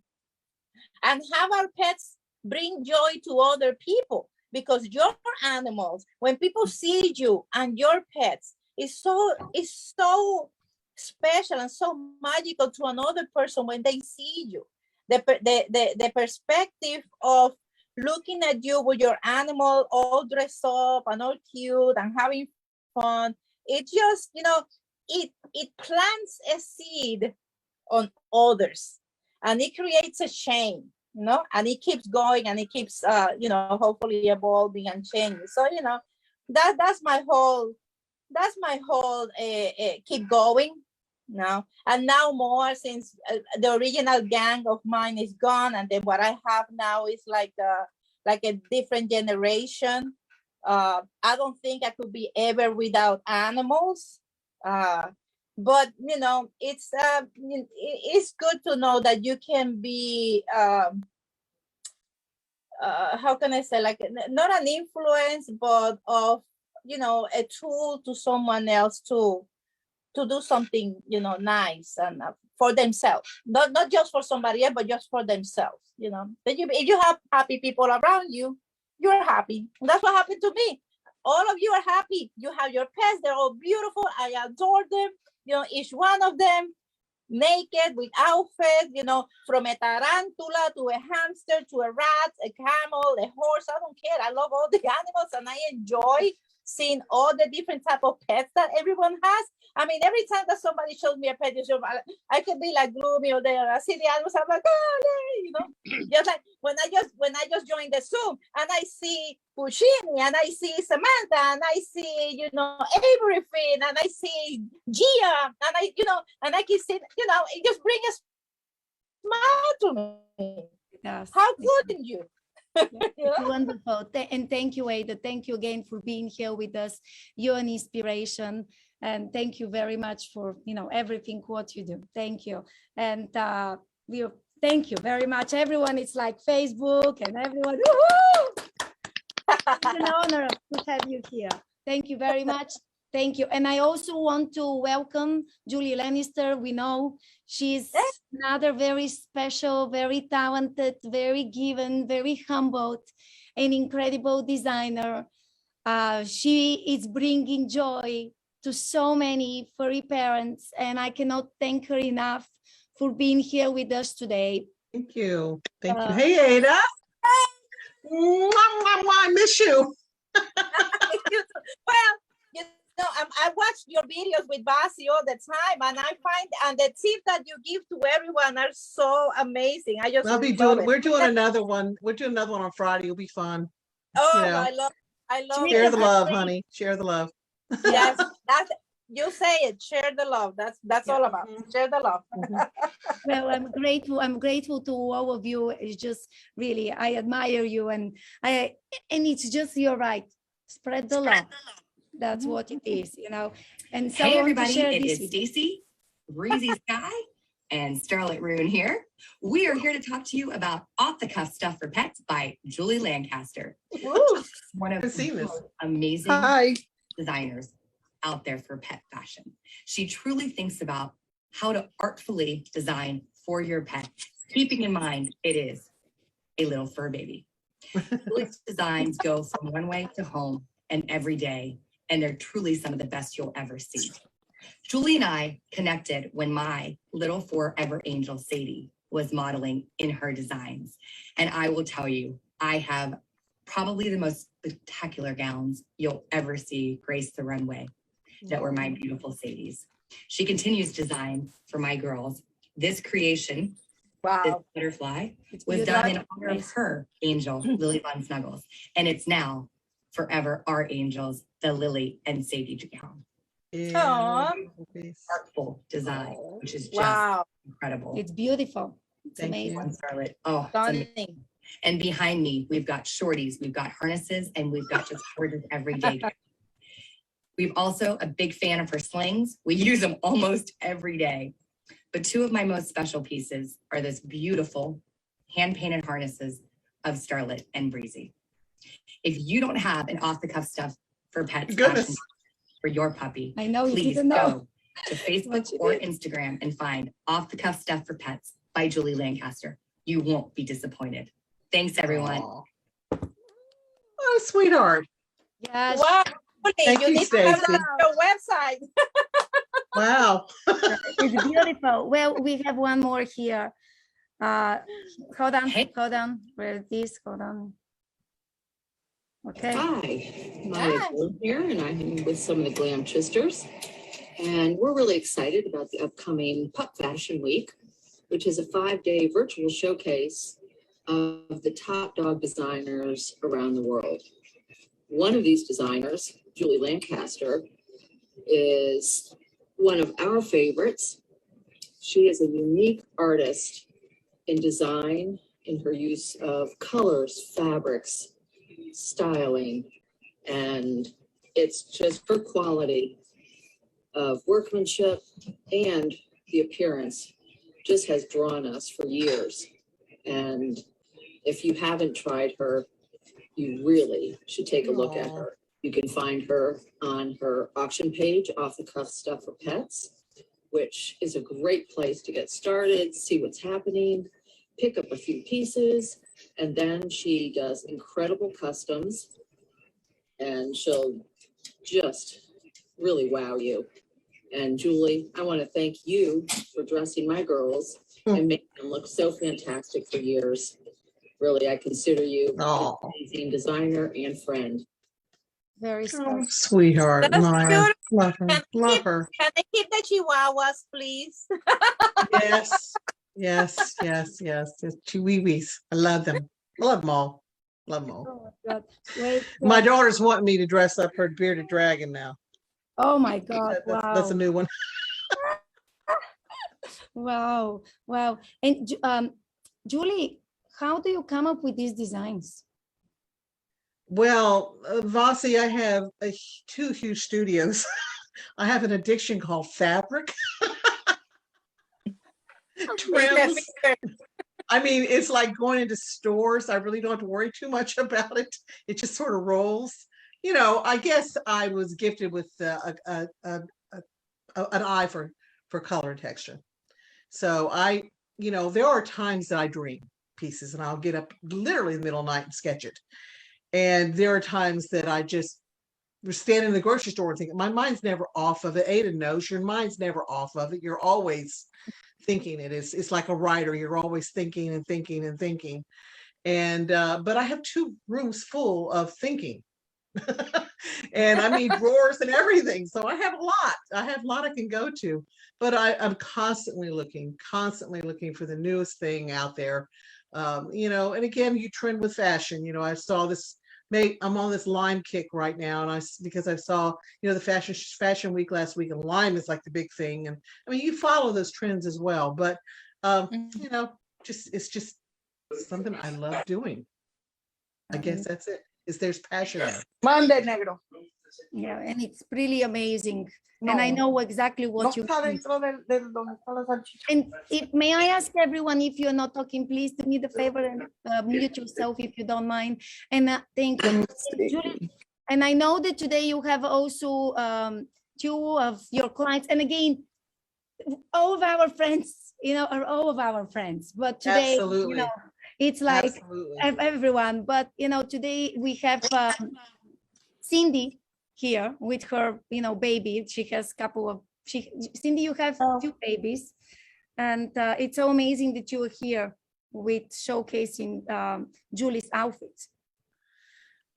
have our pets bring joy to other people, because your animals, when people see you and your pets, is so special and so magical to another person when they see you. The perspective of looking at you with your animal all dressed up and all cute and having fun, it just, you know, it plants a seed on others, and it creates a chain, you know, and it keeps going, and it keeps you know, hopefully evolving and changing. So, you know, that's my whole keep going now. And now more, since the original gang of mine is gone, and then what I have now is like a different generation. I don't think I could be ever without animals. But, you know, it's good to know that you can be how can I say, like, not an influence, but of, you know, a tool to someone else to do something, you know, nice, and for themselves, not just for somebody else, but just for themselves, you know. But if you have happy people around you, you're happy. And that's what happened to me. All of you are happy. You have your pets, they're all beautiful, I adore them, you know, each one of them naked with outfits, you know, from a tarantula to a hamster to a rat, a camel, a horse. I don't care. I love all the animals, and I enjoy seeing all the different type of pets that everyone has. I mean, every time that somebody shows me a pet, I can be like gloomy, or there I see the animals, I'm like, oh, you know, just like when I just joined the Zoom, and I see Puccini, and I see Samantha, and I see, you know, Avery Finn, and I see Gia, and I, you know, and I can see, you know, it just brings a smile to me. Yes. How couldn't you? It's wonderful. And thank you, Ada. Thank you again for being here with us. You're an inspiration. And thank you very much for, you know, everything what you do. Thank you. And thank you very much, everyone. It's like Facebook and everyone. Woo-hoo! It's an honor to have you here. Thank you very much. Thank you. And I also want to welcome Julie Lancaster. We know she's another very special, very talented, very given, very humbled, and incredible designer. She is bringing joy to so many furry parents, and I cannot thank her enough for being here with us today. Thank you. Thank you. Hey, Ada. Hey. I miss you. Well, you know, I watch your videos with Vasi all the time, and I find, and the tips that you give to everyone are so amazing. I just we're doing another one. We're doing another one on Friday. It'll be fun. Oh, you know. I love share the love, honey. Share the love. Yes, that's, you say it, share the love. That's all about. Share the love. Well, I'm grateful to all of you. It's just really, I admire you, and it's just, you're right. Spread the love. That's what it is, you know. And so hey everybody, it is Stacy, Breezy Sky, and Starlet Rune here. We are here to talk to you about Off the Cuff Stuff for Pets by Julie Lancaster. One of the amazing designers out there for pet fashion. She truly thinks about how to artfully design for your pet, keeping in mind it is a little fur baby. Julie's designs go from one way to home and every day, and they're truly some of the best you'll ever see. Julie and I connected when my little forever angel Sadie was modeling in her designs. And I will tell you, I have probably the most spectacular gowns you'll ever see grace the runway that were my beautiful Sadies. She continues to design for my girls. This creation, this butterfly, was done in honor of her angel, Lily Von Snuggles. And it's now forever our angels, the Lily and Sadie gown. Artful design, which is just incredible. It's beautiful. It's Thank amazing. you, Scarlett. Oh, stunning. And behind me, we've got shorties, we've got harnesses, and we've got just gorgeous everyday. We've also a big fan of her slings. We use them almost every day. But two of my most special pieces are this beautiful hand-painted harnesses of Starlet and Breezy. If you don't have an off-the-cuff stuff for pets fashion for your puppy, I know, please go to Facebook or Instagram and find Off the Cuff Stuff for Pets by Julie Lancaster. You won't be disappointed. Thanks, everyone. Oh, sweetheart. Yes. Wow. Thank You you, need to have Stacy. that on your website. Wow. It's beautiful. Well, we have one more here. Hold on, Hey. hold on. Where is this? Hold on. Okay. Hi, I'm here, and I'm with some of the Glam Chisters, and we're really excited about the upcoming Pup Fashion Week, which is a 5-day virtual showcase of the top dog designers around the world. One of these designers, Julie Lancaster, is one of our favorites. She is a unique artist in design, in her use of colors, fabrics, styling, and it's just her quality of workmanship and the appearance just has drawn us for years. And if you haven't tried her, you really should take a look at her. You can find her on her auction page, Off the Cuff Stuff for Pets, which is a great place to get started, see what's happening, pick up a few pieces, and then she does incredible customs, and she'll just really wow you. And Julie, I want to thank you for dressing my girls and making them look so fantastic for years. Really, I consider you an amazing designer and friend. Very special. Sweetheart. That's Maya. beautiful. Love her. Love her. Can I keep the chihuahuas, please? Yes. Yes. Yes. Yes. It's chihuahuas. I love them. I love them all. Love them all. Oh my God. Wait. My daughter's wanting me to dress up her bearded dragon now. Oh my God. That's a Wow. new one. Wow. Wow. And Julie, how do you come up with these designs? Well, Vasi, I have two huge studios. I have an addiction called fabric. Trims. I mean, it's like going into stores. I really don't have to worry too much about it. It just sort of rolls. You know, I guess I was gifted with an eye for color and texture. So you know, there are times that I dream pieces and I'll get up literally in the middle of the night and sketch it. And there are times that I just stand in the grocery store and think, my mind's never off of it. Ada knows your mind's never off of it. You're always thinking it. It's like a writer. You're always thinking and thinking and thinking. And but I have 2 rooms full of thinking. And I mean drawers and everything. So I have a lot. I have a lot I can go to. But I'm constantly looking for the newest thing out there. You know, and again, you trend with fashion. You know, I saw this. I'm on this lime kick right now, and because I saw, you know, the fashion week last week, and lime is like the big thing. And I mean, you follow those trends as well, but you know, it's just something I love doing. I guess that's it. There's passion there. Monday negro. Yeah, and it's really amazing. And I know exactly what you mean. And may I ask everyone, if you're not talking, please do me the favor and mute yourself if you don't mind. And thank you, Julie. And I know that today you have also 2 of your clients. And again, all of our friends, you know, are all of our friends. But today, you know, it's like everyone. But, you know, today we have Cindy here with her, you know, baby. She has a couple of, Cindy, you have 2 babies, and it's so amazing that you are here with showcasing Julie's outfits.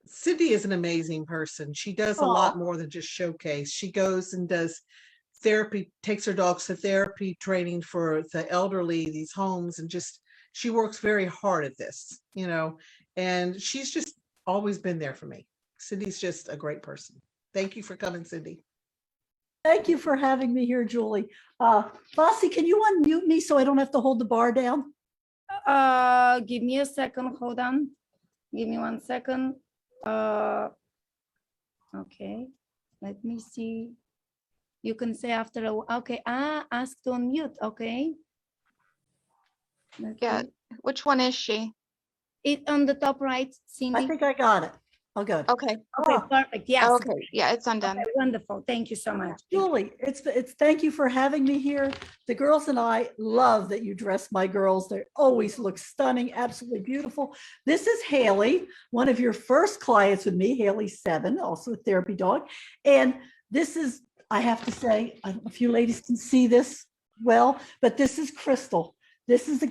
Cindy is an amazing person. She does a lot more than just showcase. She goes and does therapy, takes her dogs to therapy training for the elderly, these homes, and just, she works very hard at this, you know, and she's just always been there for me. Cindy's just a great person. Thank you for coming, Cindy. Thank you for having me here, Julie. Vasi, can you unmute me so I don't have to hold the bar down? Give me a second. Hold on. Give me 1 second. Okay. Let me see. You can say after okay. Ask to unmute. Okay. Yeah. Which one is she? It on the top right, Cindy. I think I got it. Oh, good. Okay. Okay, perfect. Yes. Okay. Yeah, it's undone. Okay, wonderful. Thank you so much. Julie, it's thank you for having me here. The girls and I love that you dress my girls. They always look stunning, absolutely beautiful. This is Haley, one of your first clients with me, Haley 7, also a therapy dog. And this is, I have to say, I don't know if you ladies can see this well, but this is Crystal. This is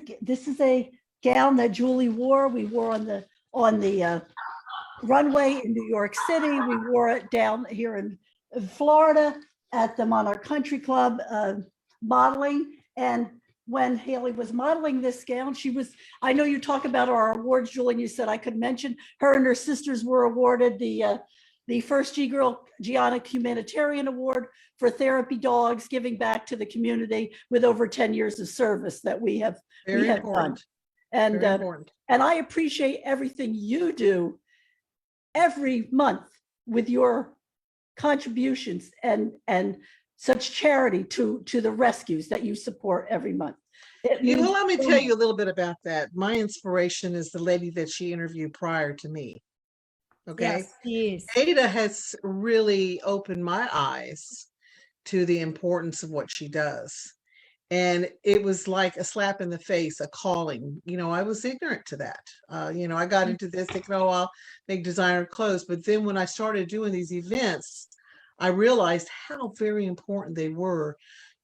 a gown that Julie wore. We wore on the runway in New York City. We wore it down here in Florida at the Monarch Country Club modeling. And when Haley was modeling this gown, I know you talk about our awards, Julie, and you said I could mention her and her sisters were awarded the first Gianna Humanitarian Award for therapy dogs, giving back to the community with over 10 years of service that we have done. And I appreciate everything you do every month with your contributions and such charity to the rescues that you support every month. Let me tell you a little bit about that. My inspiration is the lady that she interviewed prior to me. Okay. Yes, Ada has really opened my eyes to the importance of what she does. And it was like a slap in the face, a calling. I was ignorant to that. I got into this thinking, oh, I'll make designer clothes. But then when I started doing these events, I realized how very important they were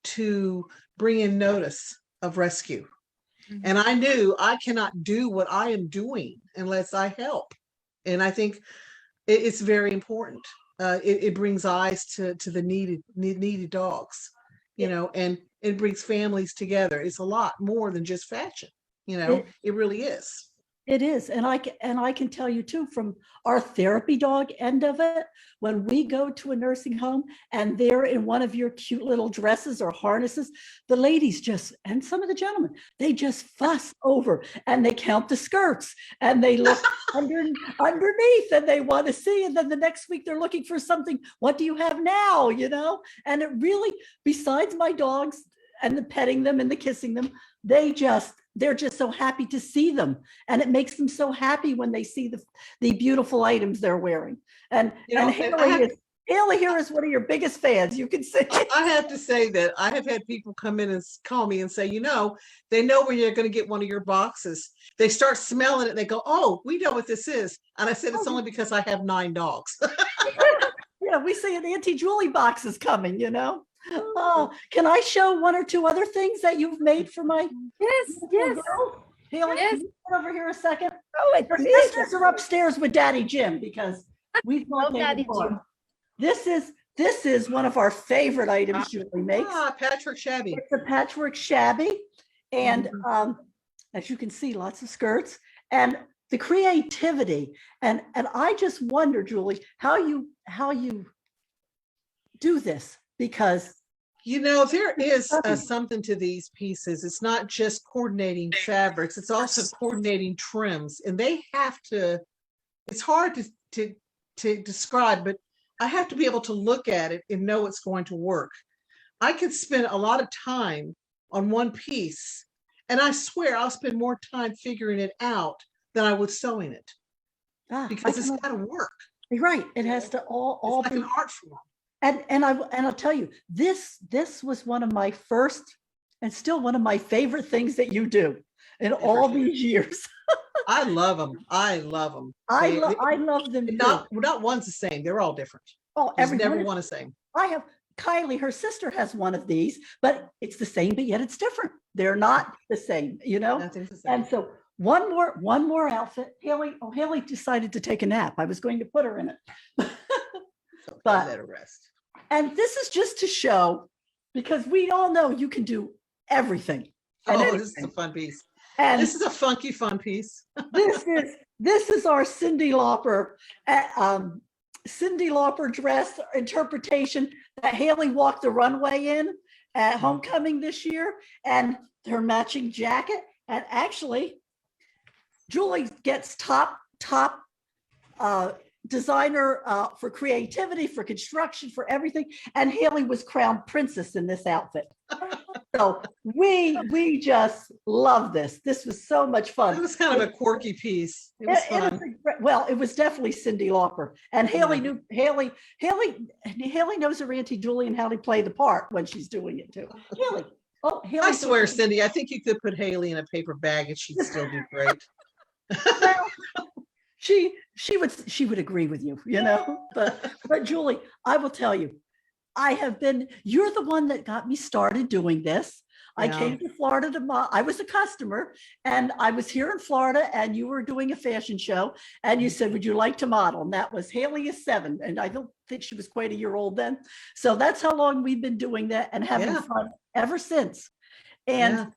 to bring in notice of rescue. And I knew I cannot do what I am doing unless I help. And I think it's very important. It brings eyes to the needed dogs, and it brings families together. It's a lot more than just fashion. It really is. It is. And I can tell you too, from our therapy dog end of it, when we go to a nursing home and they're in one of your cute little dresses or harnesses, the ladies and some of the gentlemen, they just fuss over and they count the skirts and they look underneath and they want to see. And then the next week they're looking for something. What do you have now? And it really, besides my dogs and the petting them and the kissing them, they're just so happy to see them. And it makes them so happy when they see the beautiful items they're wearing. And Haley here is one of your biggest fans. You can say. I have to say that I have had people come in and call me and say, they know where you're going to get one of your boxes. They start smelling it and they go, oh, we know what this is. And I said, it's only because I have 9 dogs. Yeah, we see an Auntie Julie box is coming, Oh, can I show 1 or 2 other things that you've made for my? Yes. Haley, Yes. can you come over here a second? Oh, Her sisters are upstairs with Daddy Jim because we've Love Daddy Jim. This is one of our favorite items Julie makes. Patchwork shabby. It's a patchwork shabby, and as you can see, lots of skirts and the creativity. And I just wonder, Julie, how you do this. Because there is something to these pieces. It's not just coordinating fabrics, it's also coordinating trims, and they have to, it's hard to describe, but I have to be able to look at it and know it's going to work. I could spend a lot of time on one piece, and I swear I'll spend more time figuring it out than I would sewing it, because it's got to work. You're right. It has to all it's like an art form. And I'll tell you, this was one of my first and still one of my favorite things that you do in all these years. I love them. I love them. I love them. Not one's the same. They're all different. Oh, never one the same. I have Kylie, her sister has one of these, but it's the same, but yet it's different. They're not the same, Nothing's the same. And so one more outfit. Haley decided to take a nap. I was going to put her in it. But let her rest. And this is just to show, because we all know you can do everything. This is a fun piece. And this is a funky, fun piece. this is our Cyndi Lauper dress interpretation that Haley walked the runway in at homecoming this year, and her matching jacket. And actually, Julie gets top designer for creativity, for construction, for everything. And Haley was crowned princess in this outfit. So we just love this. This was so much fun. It was kind of a quirky piece. It was fun. Well, it was definitely Cindy Lauper, and Haley knew Haley knows her Auntie Julie and how to play the part when she's doing it too. Haley. Oh, Haley. I swear, Cindy, I think you could put Haley in a paper bag and she'd still do great. Well, she would agree with you, you know. But Julie, I will tell you, you're the one that got me started doing this. I came to Florida I was a customer, and I was here in Florida, and you were doing a fashion show, and you said, would you like to model? And that was Haley is 7, and I don't think she was quite a year old then. So that's how long we've been doing that and having fun ever since. And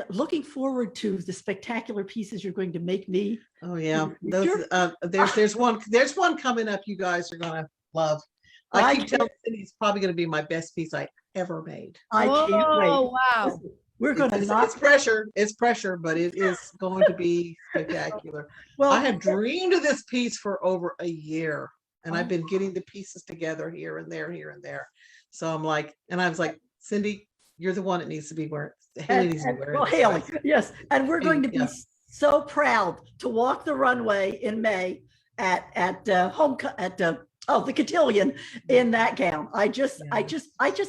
looking forward to the spectacular pieces you're going to make me. Oh yeah, there's one coming up you guys are gonna love. I keep telling Cindy it's probably going to be my best piece I ever made. I can't wait. Oh, wow. We're going to it's pressure. It's pressure, but it is going to be spectacular. Well, I have dreamed of this piece for over a year, and I've been getting the pieces together here and there. So I was like, Cindy, you're the one that needs to be wearing. Haley needs to be wearing. Well, Haley, yes, and we're going to be so proud to walk the runway in May at the cotillion in that gown. I just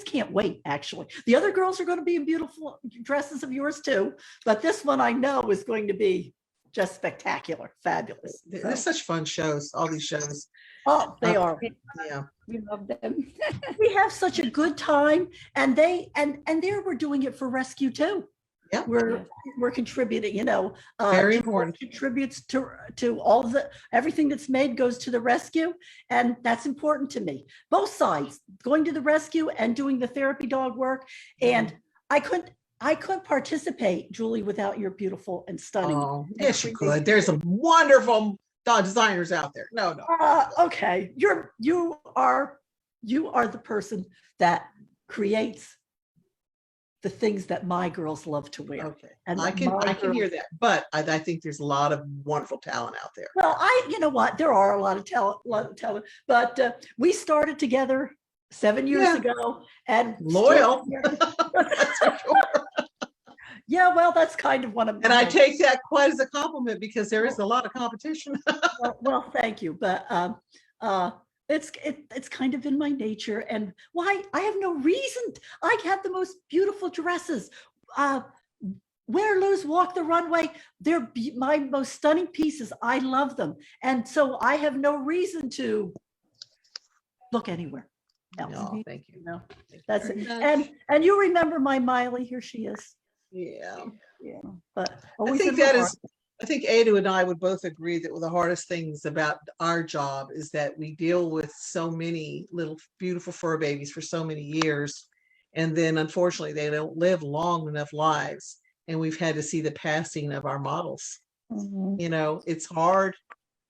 can't wait. Actually, the other girls are going to be in beautiful dresses of yours too, but this one I know is going to be just spectacular, fabulous. They're such fun shows. All these shows. Oh, they are. Yeah, we love them. We have such a good time, and we're doing it for rescue too. Yeah, we're contributing, you know, very important. Contributes to all everything that's made goes to the rescue, and that's important to me. Both sides, going to the rescue and doing the therapy dog work. And I couldn't participate, Julie, without your beautiful and stunning. Oh, yes, you could. There's some wonderful dog designers out there. No. Okay, you are the person that creates the things that my girls love to wear. Okay, and I can hear that, but I think there's a lot of wonderful talent out there. Well, you know what, there are a lot of talent, but we started together 7 years ago, and loyal. That's for sure. Yeah, well, that's kind of one of. And I take that quite as a compliment because there is a lot of competition. well, thank you, but it's kind of in my nature, and why I have no reason. I have the most beautiful dresses. Wear, lose, walk the runway. They're my most stunning pieces. I love them, and so I have no reason to look anywhere else. No, thank you. No, that's it. And you remember my Miley? Here she is. Yeah. But I think Ada and I would both agree that one of the hardest things about our job is that we deal with so many little beautiful fur babies for so many years, and then unfortunately they don't live long enough lives, and we've had to see the passing of our models. Mm-hmm. You know, it's hard.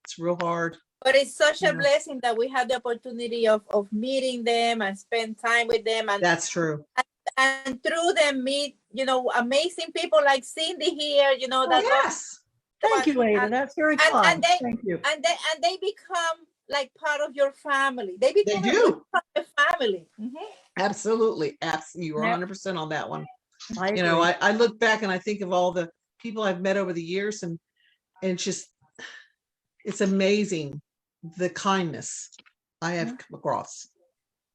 It's real hard. But it's such a blessing that we have the opportunity of meeting them and spend time with them. And that's true. And through them meet, you know, amazing people like Cindy here, you know. Thank you, Ada. That's very kind. Thank you. And they become like part of your family. They become part of the family. Mm-hmm. Absolutely. You're 100% on that one. You know, I look back and I think of all the people I've met over the years, and just, it's amazing the kindness I have come across.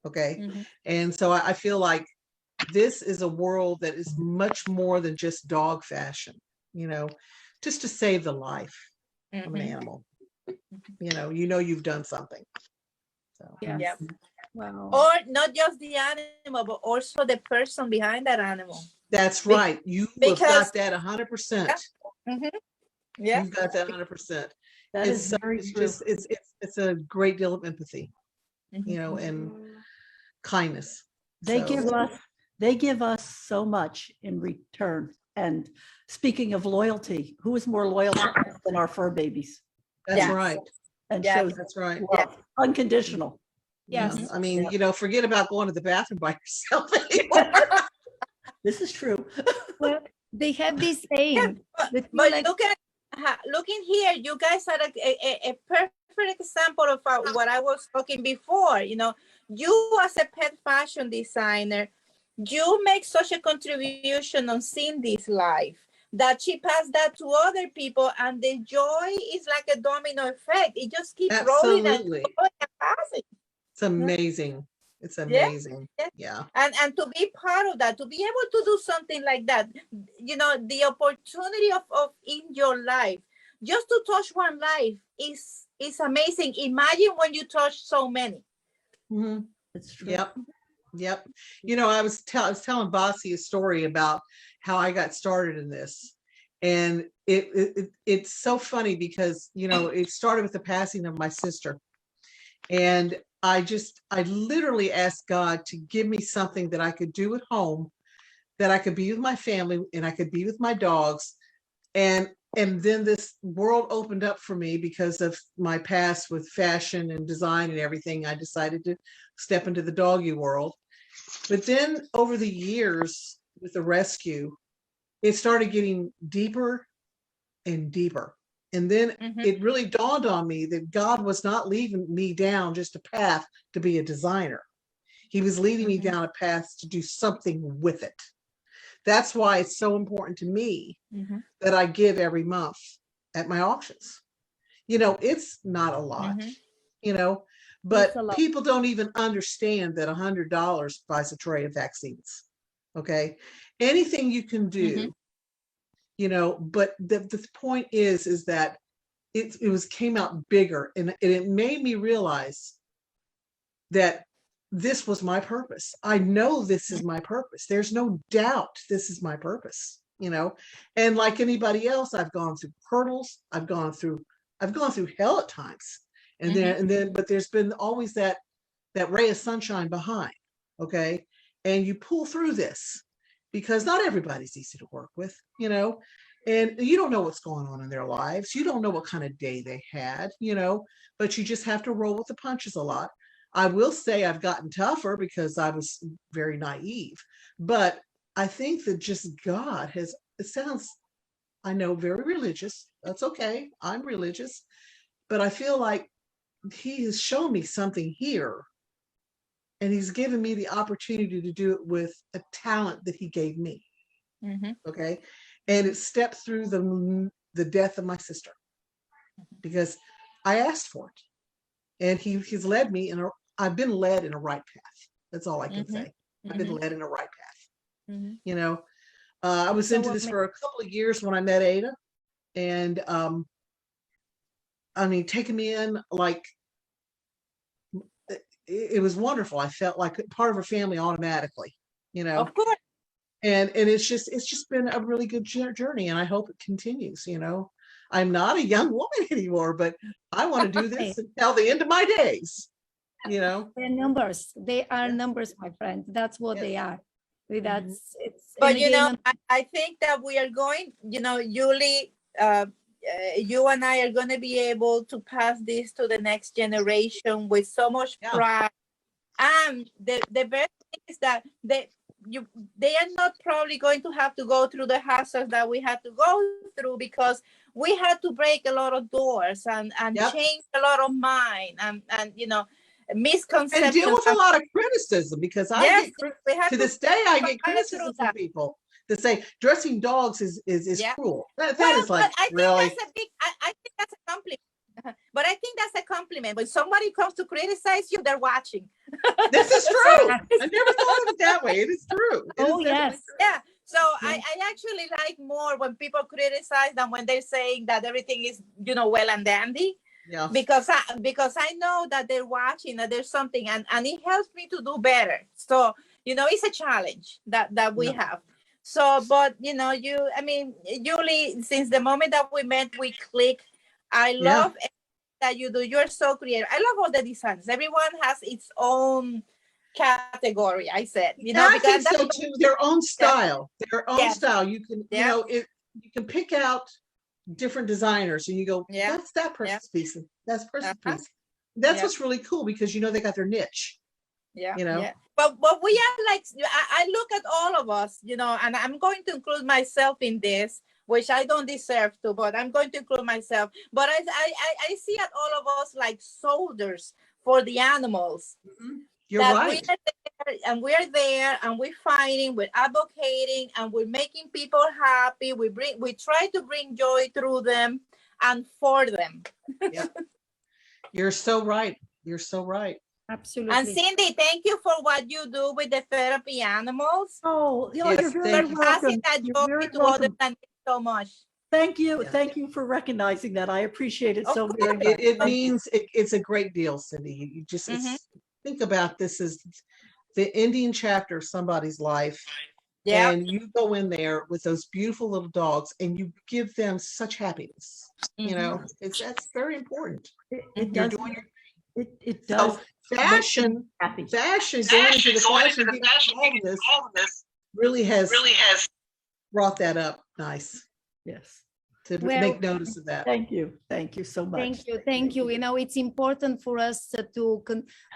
Okay. Mm-hmm. And so I feel like this is a world that is much more than just dog fashion, you know, just to save the life of an animal. You know, you've done something. So yeah. Wow. Or not just the animal, but also the person behind that animal. That's right. You've got that 100%. Yeah. You've got that 100%. That is very true. It's a great deal of empathy, you know, and kindness. They give us so much in return. And speaking of loyalty, who is more loyal to us than our fur babies? That's right. And shows that's right. Unconditional. Yes. Yeah. I mean, you know, forget about going to the bathroom by yourself anymore. This is true. They have this saying. that you But like- looking here, you guys are a perfect example of what I was talking before. You know, you as a pet fashion designer, you make such a contribution on Cindy's life that she passed that to other people, and the joy is like a domino effect. It just keeps rolling and Absolutely. going and passing. It's amazing. It's amazing. Yeah. And to be part of that, to be able to do something like that, you know, the opportunity of in your life, just to touch one life is amazing. Imagine when you touch so many. Mm-hmm. That's true. Yep. Yep. You know, I was telling Vasi a story about how I got started in this. And it's so funny because, you know, it started with the passing of my sister. And I literally asked God to give me something that I could do at home, that I could be with my family and I could be with my dogs. And then this world opened up for me because of my past with fashion and design and everything. I decided to step into the doggy world. But then over the years with the rescue, it started getting deeper and deeper. And then it really dawned on me that God was not leading me down just a path to be a designer. He was leading me down a path to do something with it. That's why it's so important to me that I give every month at my auctions. You know, it's not a lot, you know, but people don't even understand that $100 buys a tray of vaccines. Okay. Anything you can do, you know, but the point is that it came out bigger, and it made me realize that this was my purpose. I know this is my purpose. There's no doubt this is my purpose, you know. And like anybody else, I've gone through hurdles. I've gone through hell at times, and then but there's been always that ray of sunshine behind. Okay, and you pull through this, because not everybody's easy to work with, you know, and you don't know what's going on in their lives. You don't know what kind of day they had, you know, but you just have to roll with the punches a lot. I will say I've gotten tougher because I was very naive, but I think that just God has, it sounds, I know, very religious. That's okay. I'm religious, but I feel like he has shown me something here. And he's given me the opportunity to do it with a talent that he gave me. Okay. And it stepped through the death of my sister, because I asked for it. And he's led me I've been led in a right path. That's all I can say. I've been led in a right path. You know, I was into this for a couple of years when I met Ada. And I mean, taking me in, like, it was wonderful. I felt like part of her family automatically, you know. Of course. And it's just been a really good journey, and I hope it continues. You know, I'm not a young woman anymore, but I want to do this until the end of my days. You know, they're numbers. They are numbers, my friend. That's what they are. That's it's. But you know, I think that we are going. You know, Julie, you and I are going to be able to pass this to the next generation with so much pride. And the best thing is that they are not probably going to have to go through the hassles that we had to go through, because we had to break a lot of doors and change a lot of mind and you know, misconceptions. And deal with a lot of criticism, because to this day I get criticism from people that say dressing dogs is cruel. That is like, I think really? that's a big, I think that's a compliment. But I think that's a compliment. When somebody comes to criticize you, they're watching. This is true. I never thought of it that way. It is true. Yes. Yeah. So I actually like more when people criticize than when they're saying that everything is, you know, well and dandy. Yeah. Because I know that they're watching, that there's something, and it helps me to do better. So, you know, it's a challenge that we have. So, but you know, I mean, Julie, since the moment that we met, we clicked. I love that you do. You're so creative. I love all the designs. Everyone has its own category. I said, you know, I think so too. Their own style. Their own style. You can, you know, you can pick out different designers, and you go, that's that person's piece. That's person's piece. That's what's really cool, because you know they got their niche. Yeah. You know? Yeah. But we are like, I look at all of us, you know, and I'm going to include myself in this, which I don't deserve to, but I'm going to include myself. But I see at all of us like soldiers for the animals. You're right. We're there and we're fighting, we're advocating, and we're making people happy. We try to bring joy through them and for them. Yeah. You're so right. You're so right. Absolutely. And Cindy, thank you for what you do with the therapy animals. Oh, Yes, you're very welcome. Passing that You're joy very to others, welcome. and so much. Thank you. Yeah. Thank you for recognizing that. I appreciate it Of so course. very much. It means it's a great deal, Cindy. You just think about this as the ending chapter of somebody's life. Yeah. And you go in there with those beautiful little dogs and you give them such happiness. You know, that's very important. It You're does. doing your It does. So fashion, happy. going into the fashion, all of this really has brought that up. Nice Yes. to Well, make notice of that. Thank you. Thank you so much. Thank you. Thank you. You know, it's important for us to,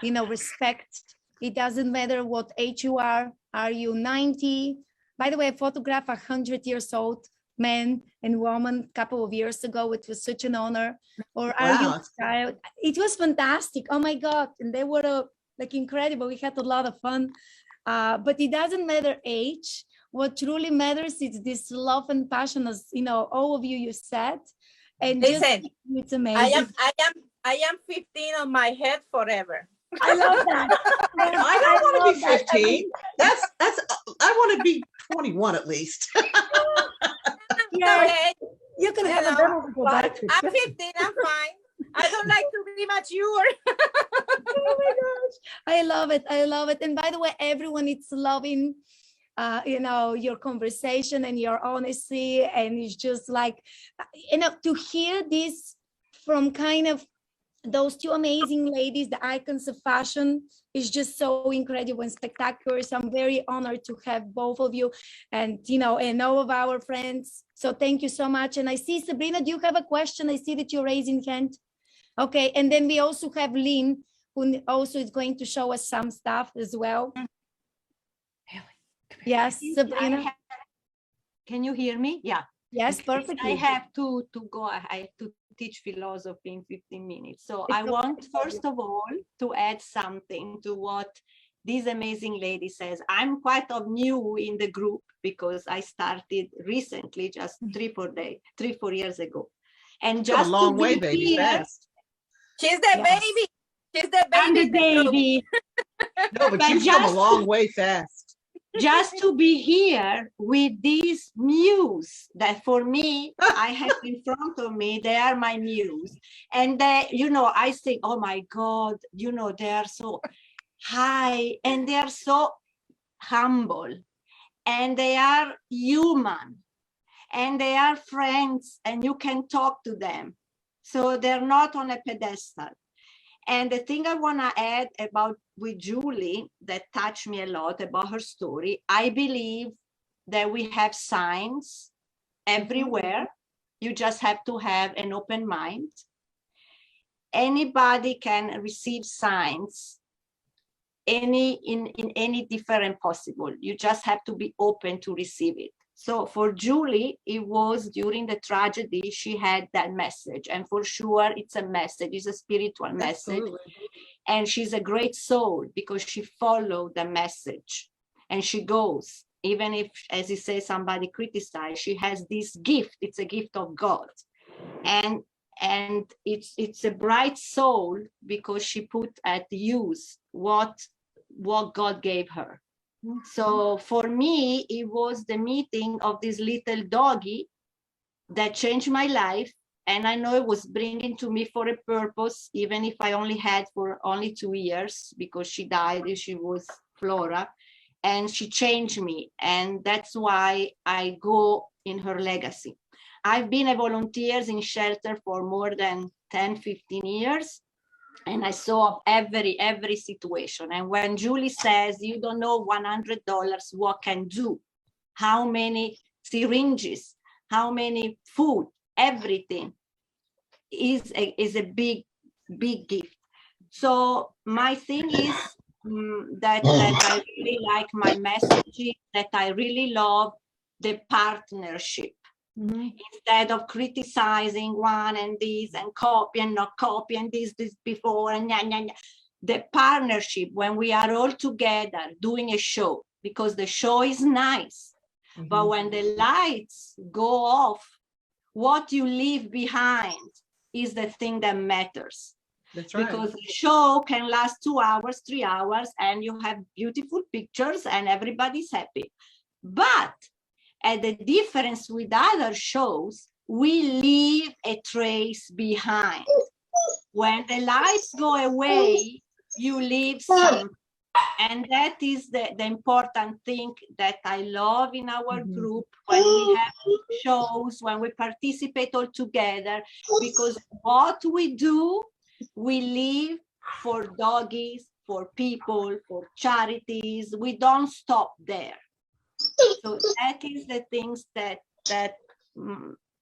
you know, respect. It doesn't matter what age you are. Are you 90? By the way, I photographed 100 years old man and woman a couple of years ago. It was such an honor. Or are you Wow. a child? It was fantastic. Oh my God. And they were like incredible. We had a lot of fun. But it doesn't matter age. What truly matters is this love and passion, as you know, all of you said. And Listen, just, it's amazing. I am 15 on my head forever. I love that. I don't want to be 15. That's I want to be 21 at least. Yeah, Okay. you can have a know, better to go back to. I'm 15, I'm fine. I don't like to be mature. Oh my gosh. I love it. I love it. And by the way, everyone is loving you know, your conversation and your honesty. And it's just like, you know, to hear this from kind of those two amazing ladies, the icons of fashion, is just so incredible and spectacular. So I'm very honored to have both of you and, you know, and all of our friends. So thank you so much. And I see, Sabrina, do you have a question? I see that you're raising hand. Okay. And then we also have Lynn, who also is going to show us some stuff as well. Yes, Sabrina. Can you hear me? Yeah. Yes, perfectly. I have to go. I have to teach philosophy in 15 minutes. So I okay. want, first of all, to add something to what this amazing lady says. I'm quite new in the group because I started recently, just 3-4 years ago. And just a long way, baby, here, fast. She's the baby. She's the baby. I'm the baby. No, but you've come a long way fast. Just to be here with these muse that for me, I have in front of me, they are my muse. And they, you know, I think, oh my God, you know, they are so high and they are so humble and they are human and they are friends and you can talk to them. So they're not on a pedestal. And the thing I want to add about with Julie that touched me a lot about her story, I believe that we have signs everywhere. You just have to have an open mind. Anybody can receive signs in any different possible. You just have to be open to receive it. So for Julie, it was during the tragedy, she had that message. And for sure, it's a message, it's a spiritual message. Absolutely. And she's a great soul because she followed the message. And she goes, even if, as you say, somebody criticized, she has this gift. It's a gift of God. And it's a bright soul because she put at use what God gave her. So for me, it was the meeting of this little doggy that changed my life. And I know it was bringing to me for a purpose, even if I only had for only 2 years because she died and she was Flora. And she changed me. And that's why I go in her legacy. I've been a volunteer in shelter for more than 10, 15 years. And I saw every situation. And when Julie says, you don't know $100 what can do, how many syringes, how many food, everything is a big gift. So my thing is, that I really like my message, that I really love the partnership. Instead of criticizing one and this and copy and not copy and this before and the partnership when we are all together doing a show, because the show is nice, but when the lights go off, what you leave behind is the thing that matters. That's right. Because the show can last 2 hours, 3 hours, and you have beautiful pictures and everybody's happy. But at the difference with other shows, we leave a trace behind. When the lights go away, you leave something. And that is the important thing that I love in our group when we have shows, when we participate all together, because what we do, we live for doggies, for people, for charities. We don't stop there. So that is the things that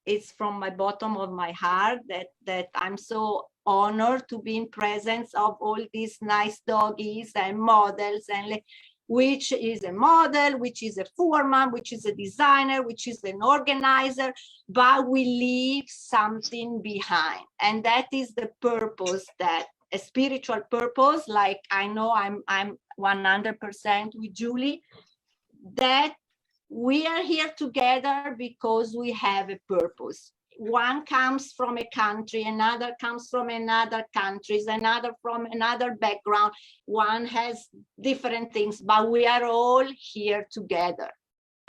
is from my bottom of my heart, that I'm so honored to be in presence of all these nice doggies and models, and which is a model, which is a foreman, which is a designer, which is an organizer, but we leave something behind. And that is the purpose, that a spiritual purpose, like I know I'm 100% with Julie, that we are here together because we have a purpose. One comes from a country, another comes from another country, another from another background. One has different things, but we are all here together.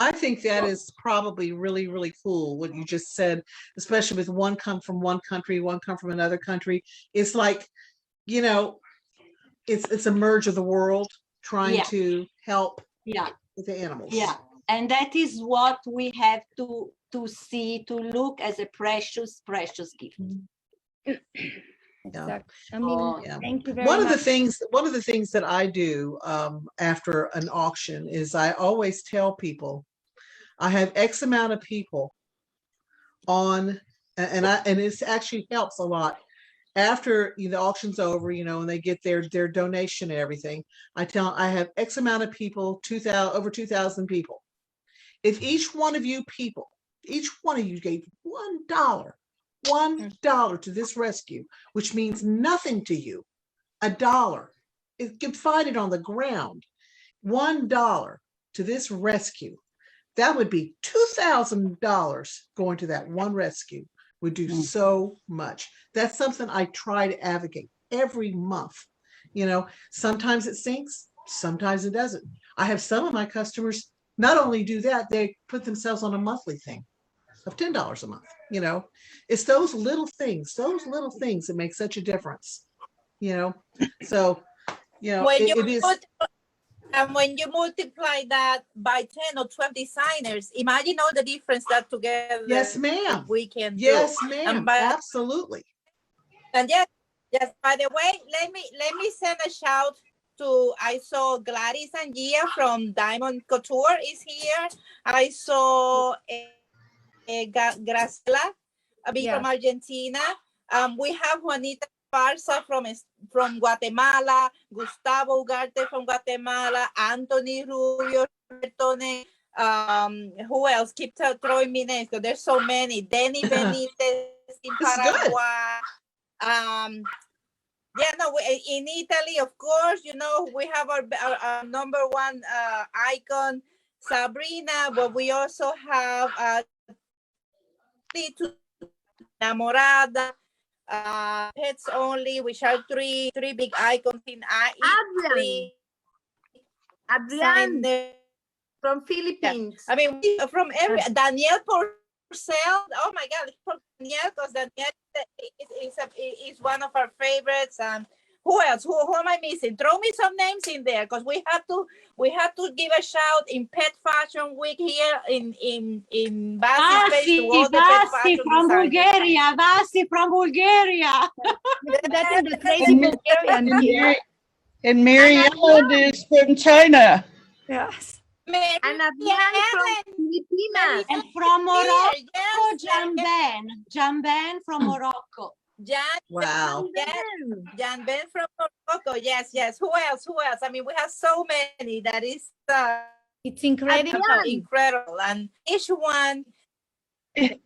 I think that is probably really, really cool what you just said, especially with one come from one country, one come from another country. It's like, you know, it's a merge of the world trying to help with the animals. Yeah, and that is what we have to see, to look as a precious, precious gift. Exactly. I mean, thank you very One much. of the things that I do after an auction is I always tell people I have X amount of people on, and it actually helps a lot. After the auction's over, and they get their donation and everything, I have X amount of people, over 2,000 people. If each one of you people, each one of you gave $1 to this rescue, which means nothing to you, $1, it can find it on the ground, $1 to this rescue, that would be $2,000 going to that one rescue. Would do so much. That's something I try to advocate every month. Sometimes it sinks, sometimes it doesn't. I have some of my customers not only do that, they put themselves on a monthly thing of $10 a month. It's those little things that make such a difference. So it is. And when you multiply that by 10 or 12 designers, imagine all the difference that together. Yes, ma'am. We can do. Yes, ma'am. Absolutely. And yes, by the way, let me send a shout to, I saw Gladys and Gia from Diamond Couture is here. I saw Graciela from Argentina. We have Juanita Farsa from Guatemala, Gustavo Ugarte from Guatemala, Anthony Rubio, who else? Keep throwing me names because there's so many. Denny Benitez in Paraguay. In Italy, of course, we have our number one icon, Sabrina, but we also have Namorada, Pets Only, which are three big icons in Italy. Adrian from Philippines. I mean, from every Danielle Porcel. Oh my God, from Danielle, because Danielle is one of our favorites. And who else? Who am I missing? Throw me some names in there, because we have to give a shout in Pet Fashion Week here in Vasi from Bulgaria. Vasi from Bulgaria. That is the crazy Bulgarian. And MaryEllen is from China. Yes. And Adrian from Filipinas. And from Morocco, Jamben from Morocco. Jan, Wow. Jan Ben from Morocco. Yes, yes. Who else? Who else? I mean, we have so many that is it's incredible. Incredible. And each one.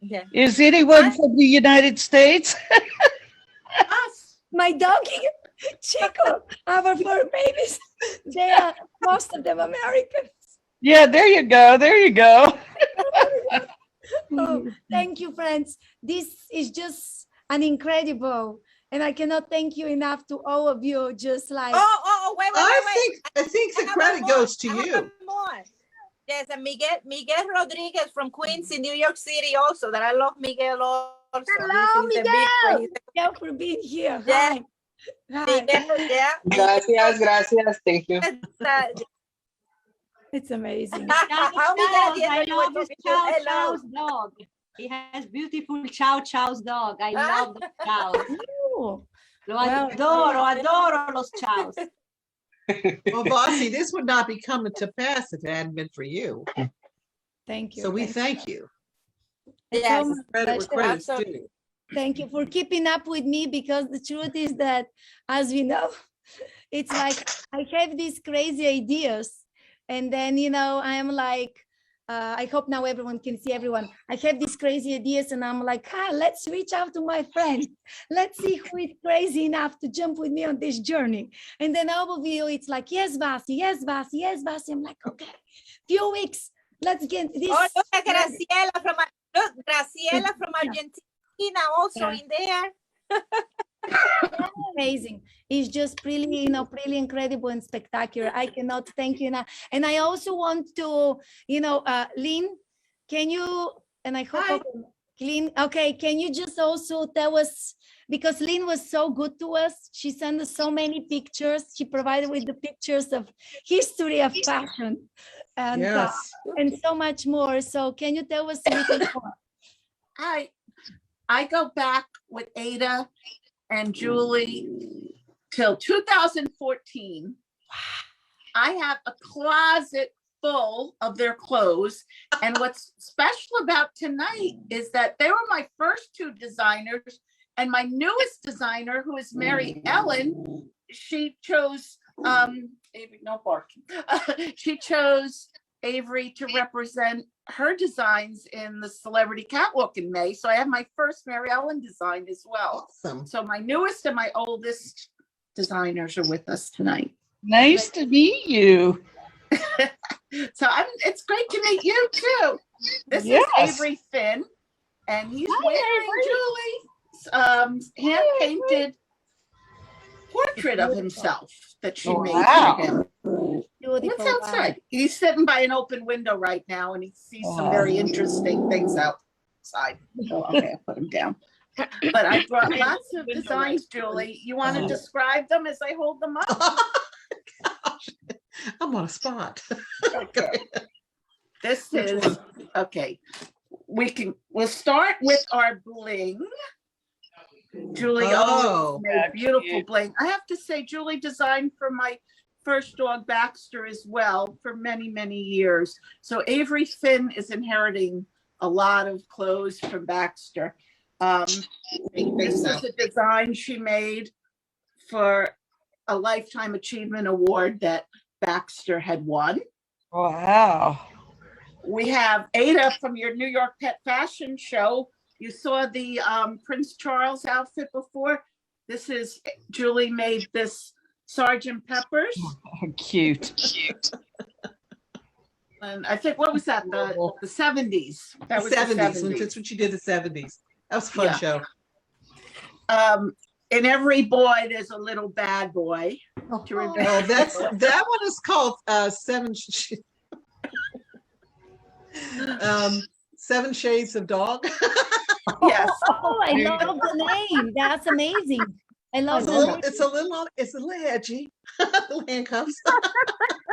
Yeah. Is anyone from the United States? Us. My doggy, Chico, our fur babies, they are most of them Americans. Yeah, there you go. There you go. Oh, thank you, friends. This is just an incredible, and I cannot thank you enough to all of you. Just like Wait. I think the credit goes to you. More. Yes, and Miguel Rodriguez from Queens in New York City also, that I love Miguel also. Hello, He's a big fan. Miguel, for being here. Yeah. Hi. Hi. Miguel, yeah. Gracias. Thank you. It's amazing. I love his Chow Chow's dog. He has beautiful Chow Chow's dog. I love the Chows. Adoro los Chows. Well, Vasi, this would not be coming to pass if it hadn't been for you. Thank you. So we thank you. Yes. Credit where credit's due. Thank you for keeping up with me, because the truth is that, as we know, it's like I have these crazy ideas, and then, you know, I am like, I hope now everyone can see everyone. I have these crazy ideas, and I'm like, let's reach out to my friend. Let's see who is crazy enough to jump with me on this journey. And then all of you, it's like, yes, Vasi, yes, Vasi, yes, Vasi. I'm like, okay, few weeks, let's get this. Oh, look at Graciela from Argentina also in there. Amazing. It's just really, you know, really incredible and spectacular. I cannot thank you enough. And I also want to, you know, Lynn, can you, and I hope, Lynn, okay, can you just also tell us, because Lynn was so good to us. She sent us so many pictures. She provided with the pictures of history of fashion and, and so much more. So can you tell us a little more? I go back with Ada and Julie till 2014. I have a closet full of their clothes. And what's special about tonight is that they were my first two designers, and my newest designer, who is MaryEllen, she chose Avery, no barking. She chose Avery to represent her designs in the celebrity catwalk in May. So I have my first MaryEllen design as well. Awesome. So my newest and my oldest designers are with us tonight. Nice to meet you. So it's great to meet you too. This is Avery Finn, and he's wearing Julie's hand-painted portrait of himself that she made for him. What's outside? He's sitting by an open window right now, and he sees some very interesting things outside. So, okay, I'll put him down. But I brought lots of designs, Julie. You want to describe them as I hold them up? Gosh, I'm on a spot. Okay. This is okay. We'll start with our bling. Julie made beautiful bling. I have to say, Julie designed for my first dog Baxter as well for many, many years. So Avery Finn is inheriting a lot of clothes from Baxter. This is a design she made for a Lifetime Achievement Award that Baxter had won. Wow. We have Ada from your New York Pet Fashion show. You saw the Prince Charles outfit before. This is, Julie made this Sergeant Pepper's. Oh, cute. And I think, what was that? The 70s. That was 70s. That's what you did, the 70s. That was a fun show. In every boy, there's a little bad boy. To remember. That one is called Seven Shades of Dog. Yes. Oh, I love the name. That's amazing. I love it. It's a little edgy. The handcuffs.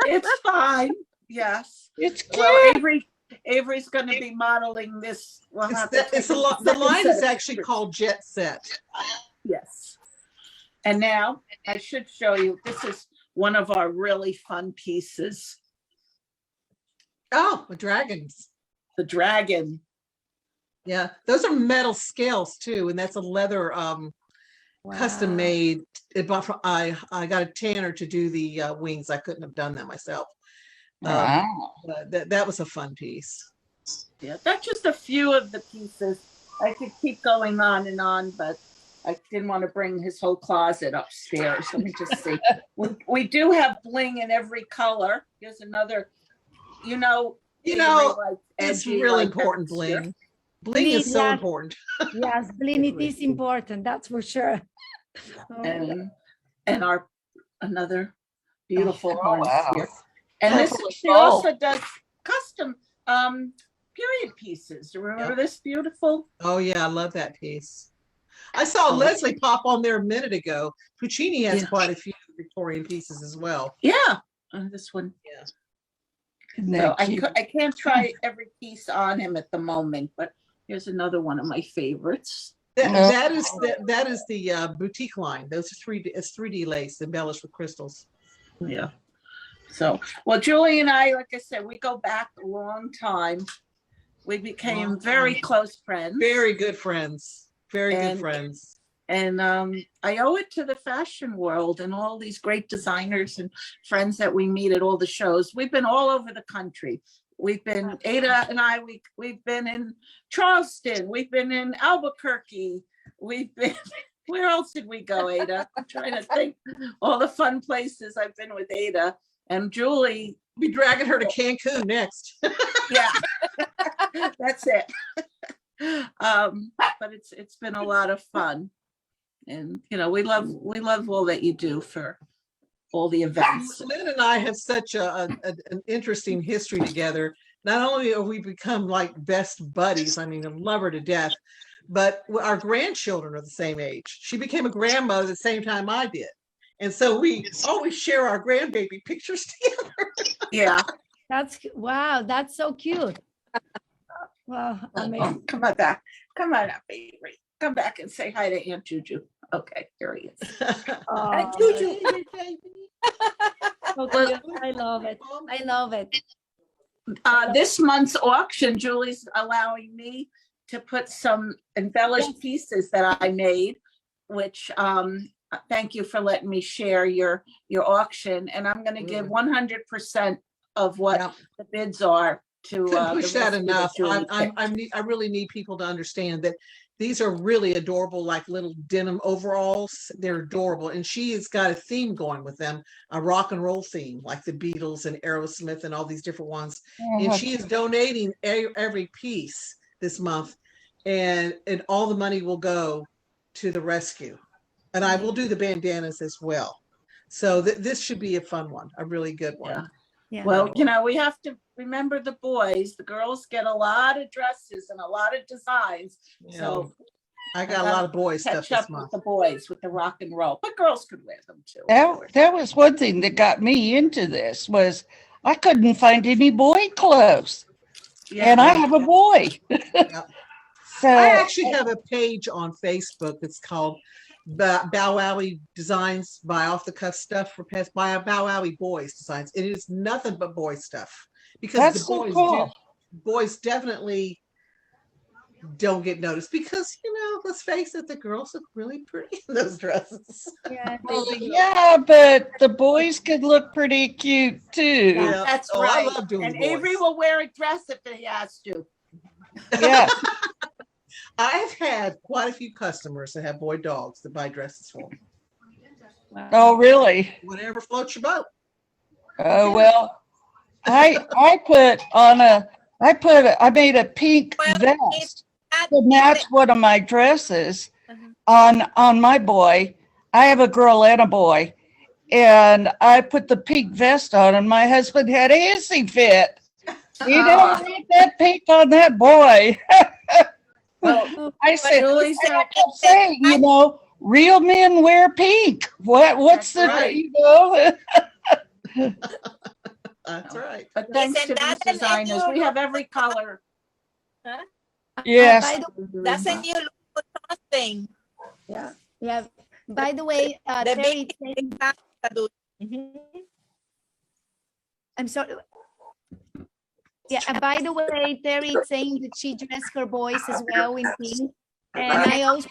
It's fine. Yes. It's cute. Well, Avery's going to be modeling this. The line is actually called Jet Set. Yes. And now I should show you. This is one of our really fun pieces. Oh, the dragons. The dragon. Yeah, those are metal scales too, and that's a leather custom made. It bought from, I got a tanner to do the wings. I couldn't have done that myself. Wow. That was a fun piece. Yeah, that's just a few of the pieces. I could keep going on, but I didn't want to bring his whole closet upstairs. Let me just see. We do have bling in every color. Here's another, it's real important, bling. Bling is so important. Yes, bling, it is important, that's for sure. And our another beautiful harness here. And she Oh. also does custom period pieces. Remember this beautiful? Oh yeah, I love that piece. I saw Leslie pop on there a minute ago. Puccini has quite a few Victorian pieces as well. Yeah, this one. Yeah. So I can't try every piece on him at the moment, but here's another one of my favorites. That is the boutique line. Those are 3D lace embellished with crystals. Yeah. So, well, Julie and I, like I said, we go back a long time. We became very close friends. Very good friends. Good friends. And I owe it to the fashion world and all these great designers and friends that we meet at all the shows. We've been all over the country. We've been, Ada and I, we've been in Charleston. We've been in Albuquerque. We've been, where else did we go, Ada? I'm trying to think all the fun places I've been with Ada. And Julie. Be dragging her to Cancun next. Yeah, that's it. But it's been a lot of fun. And, we love all that you do for all the events. Lynn and I have such an interesting history together. Not only have we become like best buddies, I mean, I love her to death, but our grandchildren are the same age. She became a grandmother at the same time I did. And so we always share our grandbaby pictures together. Yeah. Wow, that's so cute. Wow, amazing. Come on back. Come on up, baby. Come back and say hi to Aunt Juju. Okay, here he is. Aunt Juju. I love it. I love it. This month's auction, Julie's allowing me to put some embellished pieces that I made, which thank you for letting me share your auction. And I'm going to give 100% of what the bids are to push that enough. I really need people to understand that these are really adorable, like little denim overalls. They're adorable. And she has got a theme going with them, a rock and roll theme, like the Beatles and Aerosmith and all these different ones. And she is donating every piece this month. And all the money will go to the rescue. And I will do the bandanas as well. So this should be a fun one, a really good one. Yeah. Well, we have to remember the boys. The girls get a lot of dresses and a lot of designs. Yeah. So I got a lot of boys stuff this month. With the boys with the rock and roll, but girls could wear them too. That was one thing that got me into this was I couldn't find any boy clothes. Yeah. And I have a boy. So I actually have a page on Facebook that's called Bow Wowie Designs by Off the Cuff Stuff for Pets by Bow Wowie Boys Designs. It is nothing but boy stuff because that's the boys so cool. Boys definitely don't get noticed because let's face it, the girls look really pretty in those dresses. Yeah, but the boys could look pretty cute too. Yeah, that's right. I love doing and boys. Avery will wear a dress if he has to. Yeah. I've had quite a few customers that have boy dogs that buy dresses for them. Wow. Oh, really? Whatever floats your boat. Oh, well, I made a pink vest to match one of my dresses on my boy. I have a girl and a boy, and I put the pink vest on, and my husband had a hissy fit. You don't need that pink on that boy. Well, I said, I kept saying, real men wear pink. What's the, right. That's right. But thanks to these designers, we have every color. Huh? Yes. That's a new thing. Yeah. Yeah. By the way, Terry, I'm sorry. Yeah, and by the way, Terry is saying that she dressed her boys as well in pink. And I also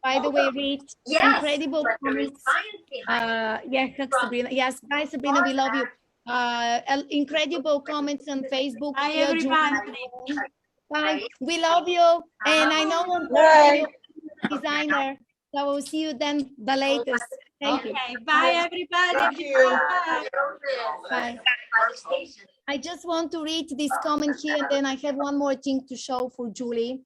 by the way, read incredible comments. Sabrina. Yes, bye, Sabrina. We love you. Incredible comments on Facebook. Bye, Here, everybody. Bye. We love you. And I know on Bye. Thursday you're a designer. So we'll see you then the latest. Thank you. Bye, everybody. Thank you. Bye. I just want to read this comment here, and then I have one more thing to show for Julie.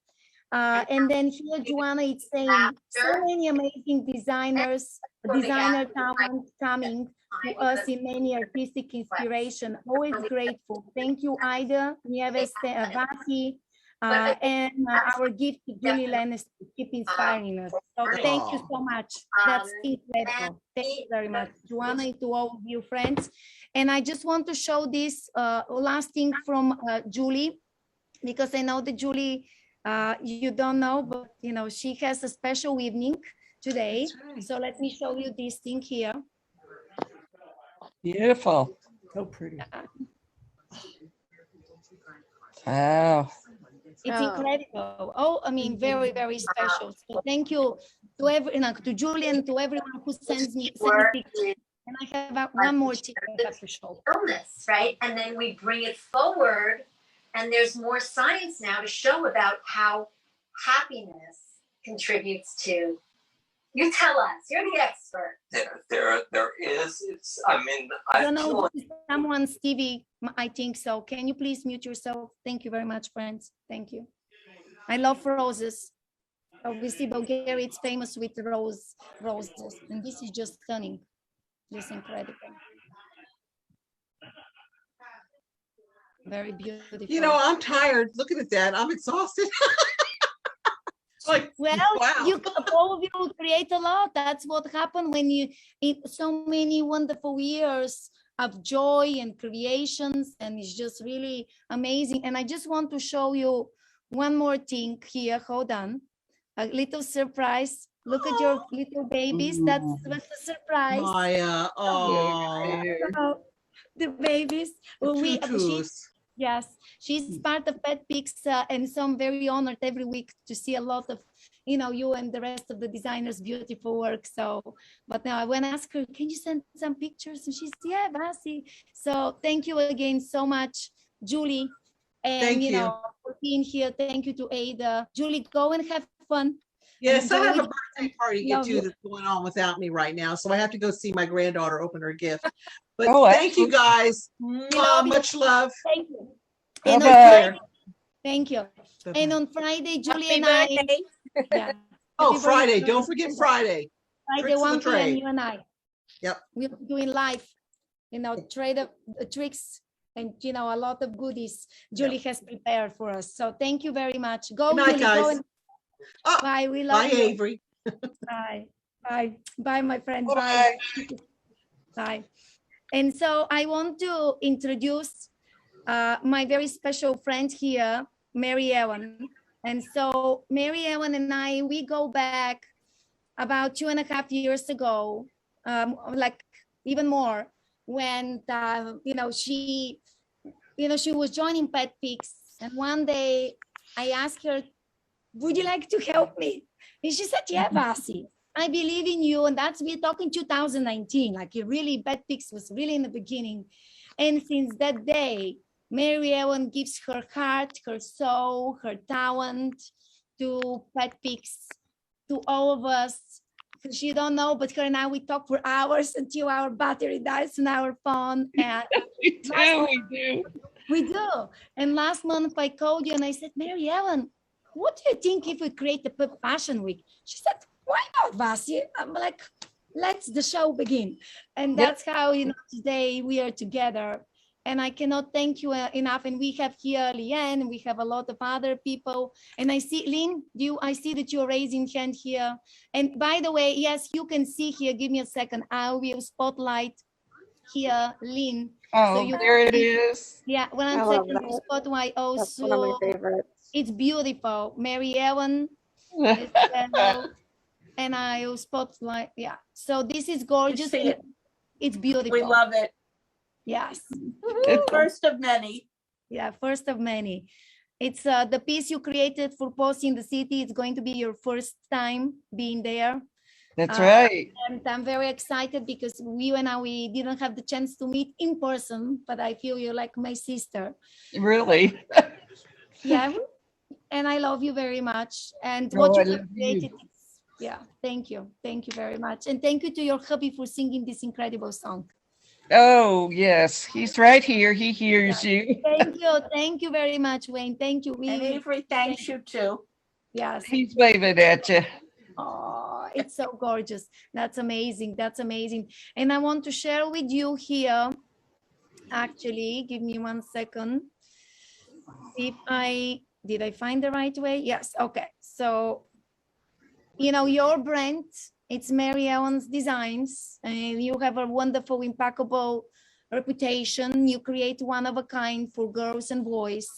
And then here, Joanna is saying, so many amazing designer talent coming to us in many artistic inspiration. Always grateful. Thank you, Ada Nieves, Vasi, and our gift to Julie Lancaster to keep inspiring us. So thank you so much. That's incredible. Thank you very much, Joanna, and to all of you friends. And I just want to show this last thing from Julie, because I know that Julie, you don't know, but you know, she has a special evening today. So let me show you this thing here. Beautiful. So pretty. Wow. It's incredible. Oh, I mean, very, very special. So thank you to to Julie and to everyone who sends me pictures. And I have one more thing I have to show. Illness, right? And then we bring it forward, and there's more science now to show about how happiness contributes to. You tell us. You're the expert. There is. It's. I mean, I don't know. Someone, Stevie, I think so. Can you please mute yourself? Thank you very much, friends. Thank you. I love roses. Obviously, Bulgaria is famous with roses, and this is just stunning. Just incredible. Very beautiful. You know, I'm tired looking at that. I'm exhausted. Like, well, wow. All of you create a lot. That's what happened when you eat so many wonderful years of joy and creations, and it's just really amazing. And I just want to show you one more thing here. Hold on. A little surprise. Look at your little babies. That's a surprise. Maya, the babies. Well, yes, she's part of PetPix, and so I'm very honored every week to see a lot of, you know, you and the rest of the designers' beautiful work. So, but now I want to ask her, can you send some pictures? And she's, yeah, Vasi. So thank you again so much, Julie. And, thank you know, for being here. Thank you to Ada. Julie, go and have fun. Yes, I have a birthday party to get to that's going on without me right now. So I have to go see my granddaughter open her gift. But thank you guys. Much love. Thank you. And Friday, thank you. And on Friday, Julie and I. Oh, Friday. Don't forget Friday. Friday, 1 p.m. You and I. Yep. We're doing live, you know, trade of tricks and, you know, a lot of goodies Julie has prepared for us. So thank you very much. Go, Good night, Julie. guys. Go and bye. We love you. Bye, Avery. Bye. Bye. Bye, my friend. Bye. Bye. And so I want to introduce my very special friend here, MaryEllen. And so MaryEllen and I, we go back about 2.5 years ago, like even more, when she was joining PetPix, and one day I asked her, would you like to help me? And she said, yeah, Vasi, I believe in you. And we're talking 2019, like it really, PetPix was really in the beginning. And since that day, MaryEllen gives her heart, her soul, her talent to PetPix, to all of us. Because you don't know, but her and I, we talk for hours until our battery dies on our phone. And we do. And last month I called you and I said, MaryEllen, what do you think if we create a Pup Fashion Week? She said, why not, Vasi? I'm like, let's the show begin. And that's how, you know, today we are together. And I cannot thank you enough. And we have here Leanne, and we have a lot of other people. And I see, Lynn, I see that you're raising hand here. And by the way, yes, you can see here, give me a second. I will spotlight here, Lynn. Oh, so there it is. Yeah, 1 second to spotlight also. That's one of my favorites. It's beautiful. MaryEllen. And I will spotlight, yeah. So this is gorgeous. It's beautiful. We love it. Yes. First of many. Yeah, first of many. It's the piece you created for Post in the City. It's going to be your first time being there. That's right. And I'm very excited because you and I, we didn't have the chance to meet in person, but I feel you're like my sister. Really? Yeah. And I love you very much. And Oh, what I you have love created, you. yeah, thank you. Thank you very much. And thank you to your hubby for singing this incredible song. Oh, yes. He's right here. He hears you. Thank you. Thank you very much, Wayne. Thank you. And Avery thanks you too. Yes. He's waving at you. Oh, it's so gorgeous. That's amazing. That's amazing. And I want to share with you here, actually, give me 1 second. If did I find the right way? Yes. Okay. So, you know, your brand, it's MaryEllen's Designs, and you have a wonderful, impeccable reputation. You create one of a kind for girls and boys.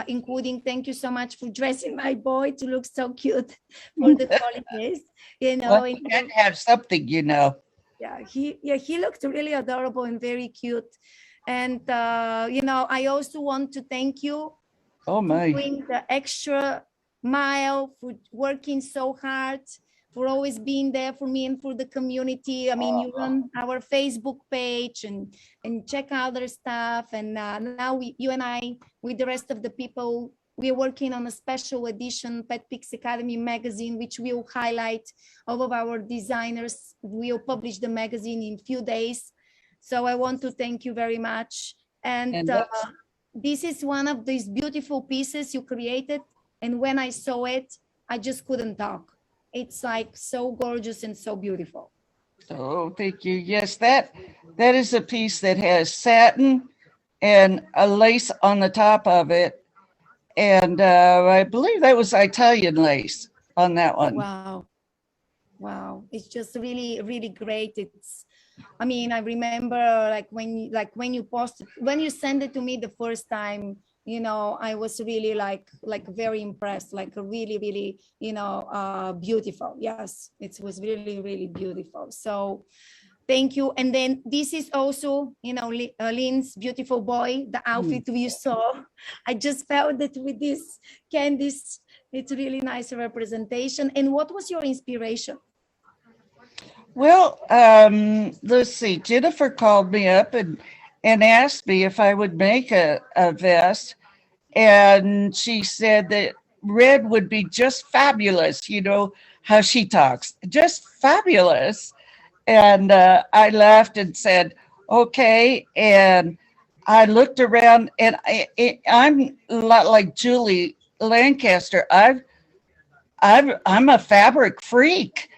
Including, thank you so much for dressing my boy to look so cute for the holidays. You know, Well, you gotta have something, you know. Yeah, he looked really adorable and very cute. And you know, I also want to thank you Oh for my. doing the extra mile, for working so hard, for always being there for me and for the community. I mean, you run our Facebook page and check out their stuff. And now you and I, with the rest of the people, we're working on a special edition PetPix Academy magazine, which will highlight all of our designers. We'll publish the magazine in a few days. So I want to thank you very much. And this is one of these beautiful pieces you created. And when I saw it, I just couldn't talk. It's like so gorgeous and so beautiful. Oh, thank you. Yes, that is a piece that has satin and a lace on the top of it. And I believe that was Italian lace on that one. Wow. Wow. It's just really, really great. It's, I mean, I remember like when you posted, when you sent it to me the first time, you know, I was really like very impressed, like really, really, you know, beautiful. Yes, it was really, really beautiful. So thank you. And then this is also, you know, Lynn's beautiful boy, the outfit you saw. I just felt that with this Candice, it's really nice representation. And what was your inspiration? Well, let's see. Jennifer called me up and asked me if I would make a vest. And she said that red would be just fabulous. You know how she talks, just fabulous. And I laughed and said, okay. And I looked around, and I'm a lot like Julie Lancaster. I'm a fabric freak.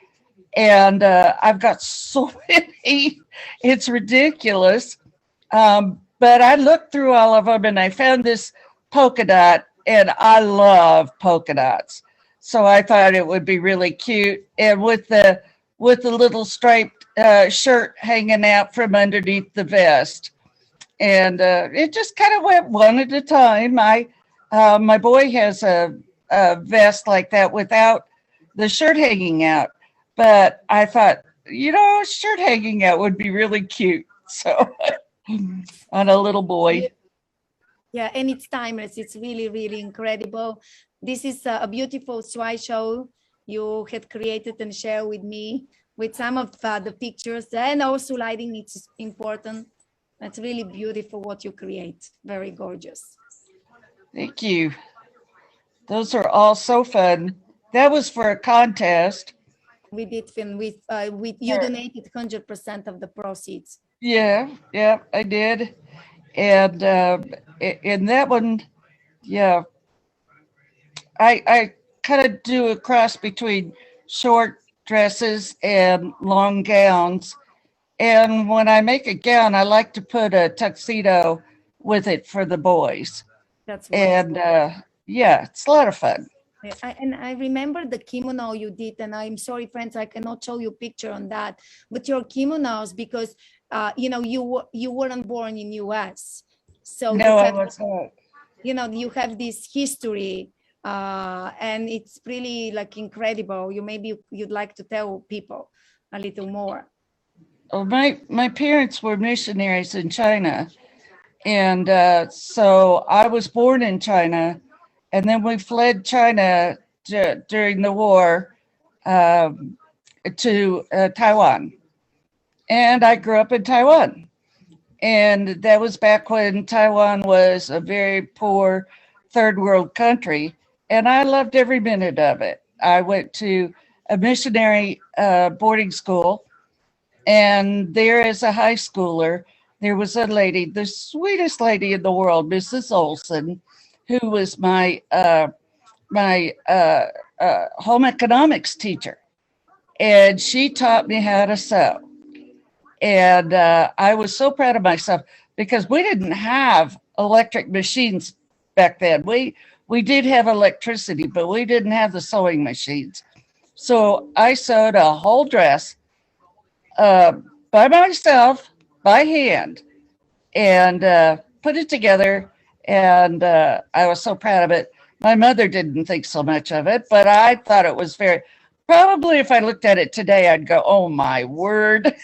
And I've got so many, it's ridiculous. But I looked through all of them and I found this polka dot, and I love polka dots. So I thought it would be really cute. And with the little striped shirt hanging out from underneath the vest. And it just kind of went one at a time. My boy has a vest like that without the shirt hanging out. But I thought, you know, a shirt hanging out would be really cute. So on a little boy. Yeah, and it's timeless. It's really, really incredible. This is a beautiful slideshow you had created and shared with me with some of the pictures, and also lighting. It's important. It's really beautiful what you create. Very gorgeous. Thank you. Those are all so fun. That was for a contest. We did film with you donated 100% of the proceeds. Yeah, I did. And in that one, yeah, I kind of do a cross between short dresses and long gowns. And when I make a gown, I like to put a tuxedo with it for the boys. That's wonderful. And yeah, it's a lot of fun. And I remember the kimono you did, and I'm sorry, friends, I cannot show you a picture on that, but your kimonos, because you know, you weren't born in US, so no, I was not. You know, you have this history, and it's really like incredible. You'd like to tell people a little more. Well, my parents were missionaries in China, and so I was born in China. And then we fled China during the war to Taiwan. And I grew up in Taiwan. And that was back when Taiwan was a very poor third world country. And I loved every minute of it. I went to a missionary boarding school. And there, as a high schooler, there was a lady, the sweetest lady in the world, Mrs. Olson, who was my home economics teacher. And she taught me how to sew. And I was so proud of myself because we didn't have electric machines back then. We did have electricity, but we didn't have the sewing machines. So I sewed a whole dress by myself, by hand, and put it together. And I was so proud of it. My mother didn't think so much of it, but I thought it was probably if I looked at it today, I'd go, oh my word.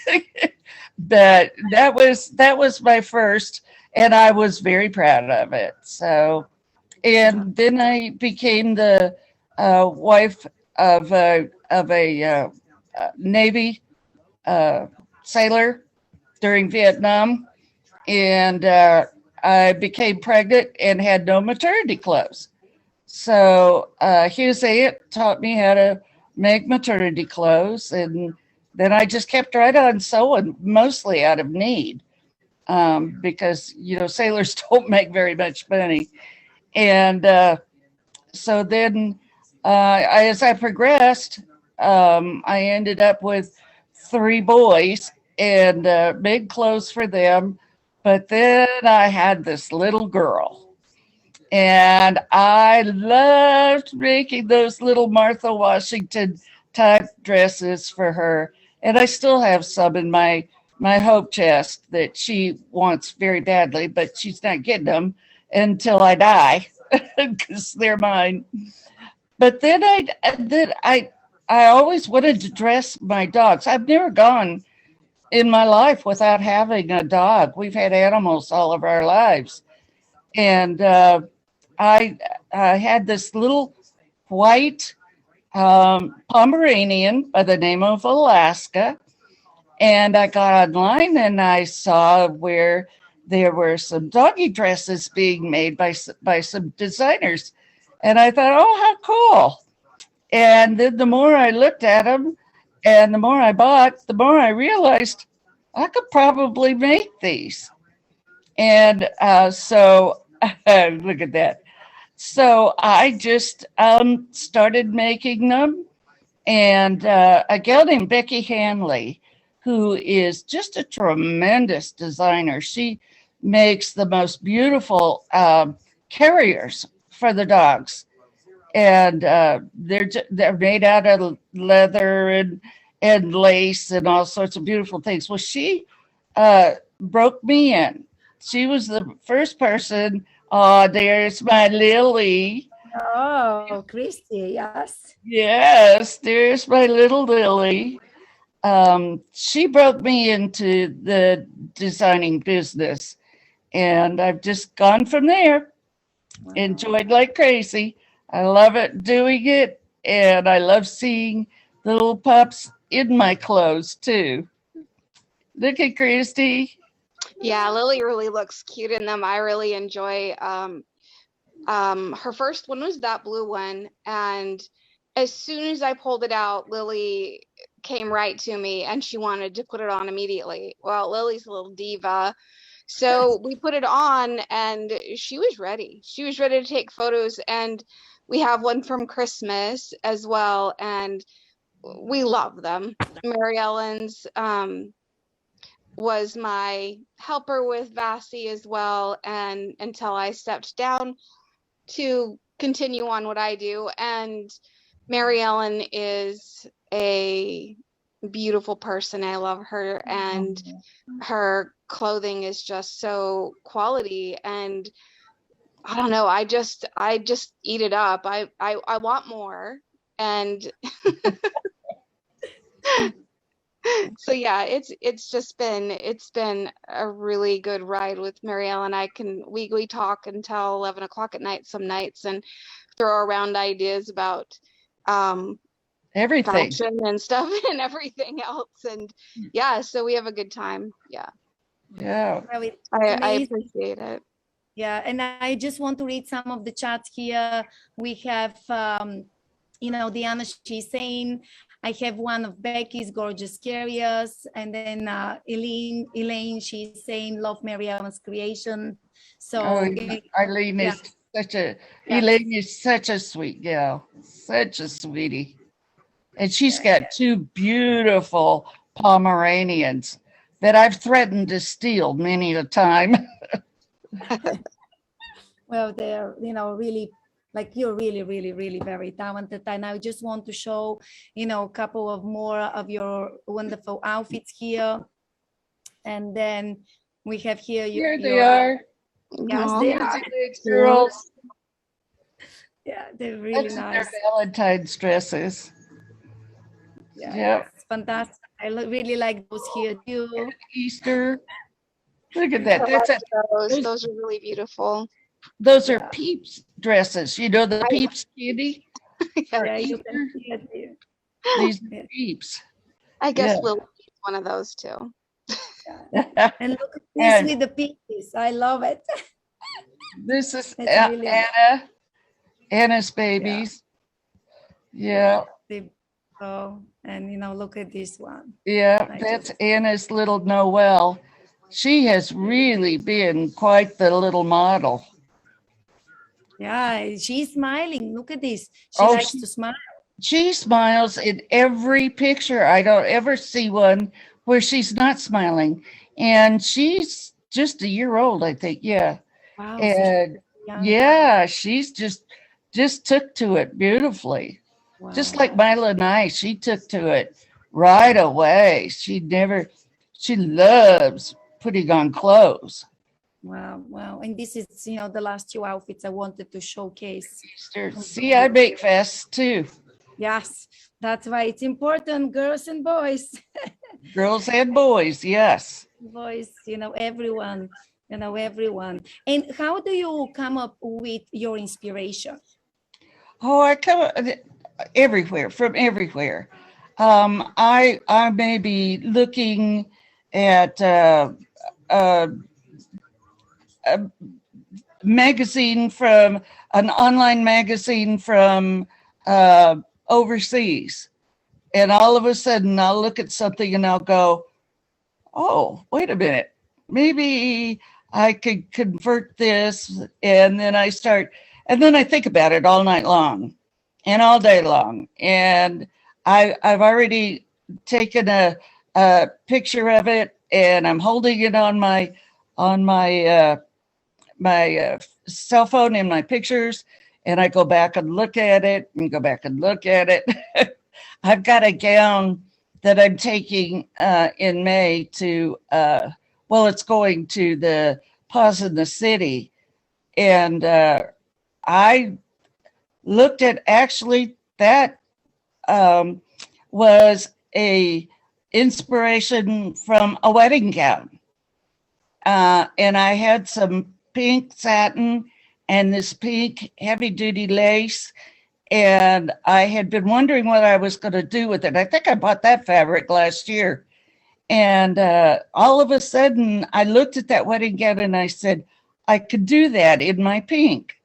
But that was my first, and I was very proud of it. So, and then I became the wife of a Navy sailor during Vietnam, and I became pregnant and had no maternity clothes. So his aunt taught me how to make maternity clothes, and then I just kept right on sewing, mostly out of need, because sailors don't make very much money. And so then as I progressed, I ended up with 3 boys and made clothes for them. But then I had this little girl, and I loved making those little Martha Washington type dresses for her. And I still have some in my hope chest that she wants very badly, but she's not getting them until I die because they're mine. But then I always wanted to dress my dogs. I've never gone in my life without having a dog. We've had animals all of our lives. And I had this little white Pomeranian by the name of Alaska. And I got online and I saw where there were some doggy dresses being made by some designers. And I thought, oh, how cool. And then the more I looked at them and the more I bought, the more I realized I could probably make these. And so look at that. So I just started making them. And a gal named Becky Hanley, who is just a tremendous designer. She makes the most beautiful carriers for the dogs. And they're made out of leather and lace and all sorts of beautiful things. Well, she broke me in. She was the first person. Oh, there's my Lily. Oh, Christy, yes. Yes, there's my little Lily. She broke me into the designing business, and I've just gone from there. Wow. Enjoyed like crazy. I love it doing it, and I love seeing the little pups in my clothes too. Look at Christy. Yeah, Lily really looks cute in them. I really enjoy her first one was that blue one, and as soon as I pulled it out, Lily came right to me and she wanted to put it on immediately. Well, Lily's a little diva, so we put it on and she was ready. She was ready to take photos, and we have one from Christmas as well, and we love them. MaryEllen's was my helper with Vasi as well, and until I stepped down to continue on what I do. And MaryEllen is a beautiful person. I love her, and her clothing is just so quality, and I don't know, I just eat it up. I want more, and So yeah, it's been a really good ride with MaryEllen. We talk until 11 o'clock at night some nights and throw around ideas about Everything. fashion and stuff and everything else. And yeah, so we have a good time. Yeah. Yeah. Well, it's I amazing. appreciate it. Yeah, and I just want to read some of the chats here. We have, Diana, she's saying, I have one of Becky's gorgeous carriers. And then Elaine, she's saying, love MaryEllen's creation. So Eileen is Elaine is such a sweet gal, such a sweetie. And she's got two beautiful Pomeranians that I've threatened to steal many a time. Well, they're, really, like, you're really, really, really very talented. And I just want to show, a couple of more of your wonderful outfits here. And then we have here. Here they are. Yes, they are. Girls. Yeah, they're really That's nice. their Valentine's dresses. Yeah, it's fantastic. I really like those here too. Easter. Look at that. Those are really beautiful. Those are Peeps dresses. You know the Peeps candy? Yeah, you can see it here. These are Peeps. I guess Lily needs one of those too. And look at this with the pieces. I love it. This is really Anna's babies. Yeah. And look at this one. Yeah, that's Anna's little Noelle. She has really been quite the little model. Yeah, she's smiling. Look at this. She likes to smile. She smiles in every picture. I don't ever see one where she's not smiling. And she's just a year old, I think. Yeah. Wow. And yeah, she's just took to it beautifully. Wow. Just like Mila and I, she took to it right away. She loves putting on clothes. Wow. And this is, the last two outfits I wanted to showcase. See, I make vests too. Yes, that's why it's important, girls and boys. Girls and boys, yes. Boys, everyone, everyone. And how do you come up with your inspiration? Oh, I come from everywhere. I may be looking at a magazine from an online magazine from overseas, and all of a sudden I'll look at something and I'll go, oh, wait a minute, maybe I could convert this. And then I think about it all night long and all day long. And I've already taken a picture of it, and I'm holding it on my cell phone in my pictures, and I go back and look at it and go back and look at it. I've got a gown that I'm taking in May to, it's going to the Paws in the City. And I looked at, actually, that was a inspiration from a wedding gown. And I had some pink satin and this pink heavy-duty lace. And I had been wondering what I was going to do with it. I think I bought that fabric last year. And all of a sudden, I looked at that wedding gown and I said, I could do that in my pink.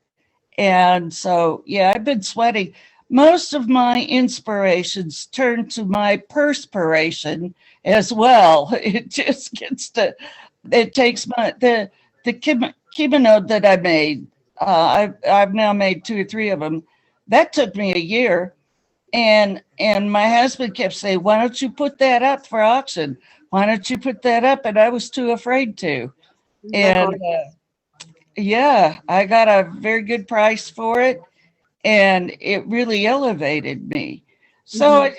And so, yeah, I've been sweating. Most of my inspirations turn to my perspiration as well. It just gets it takes the kimono that I made. I've now made 2 or 3 of them. That took me a year. And my husband kept saying, why don't you put that up for auction? Why don't you put that up? And I was too afraid to. And yeah, I got a very good price for it. And it really elevated me. So,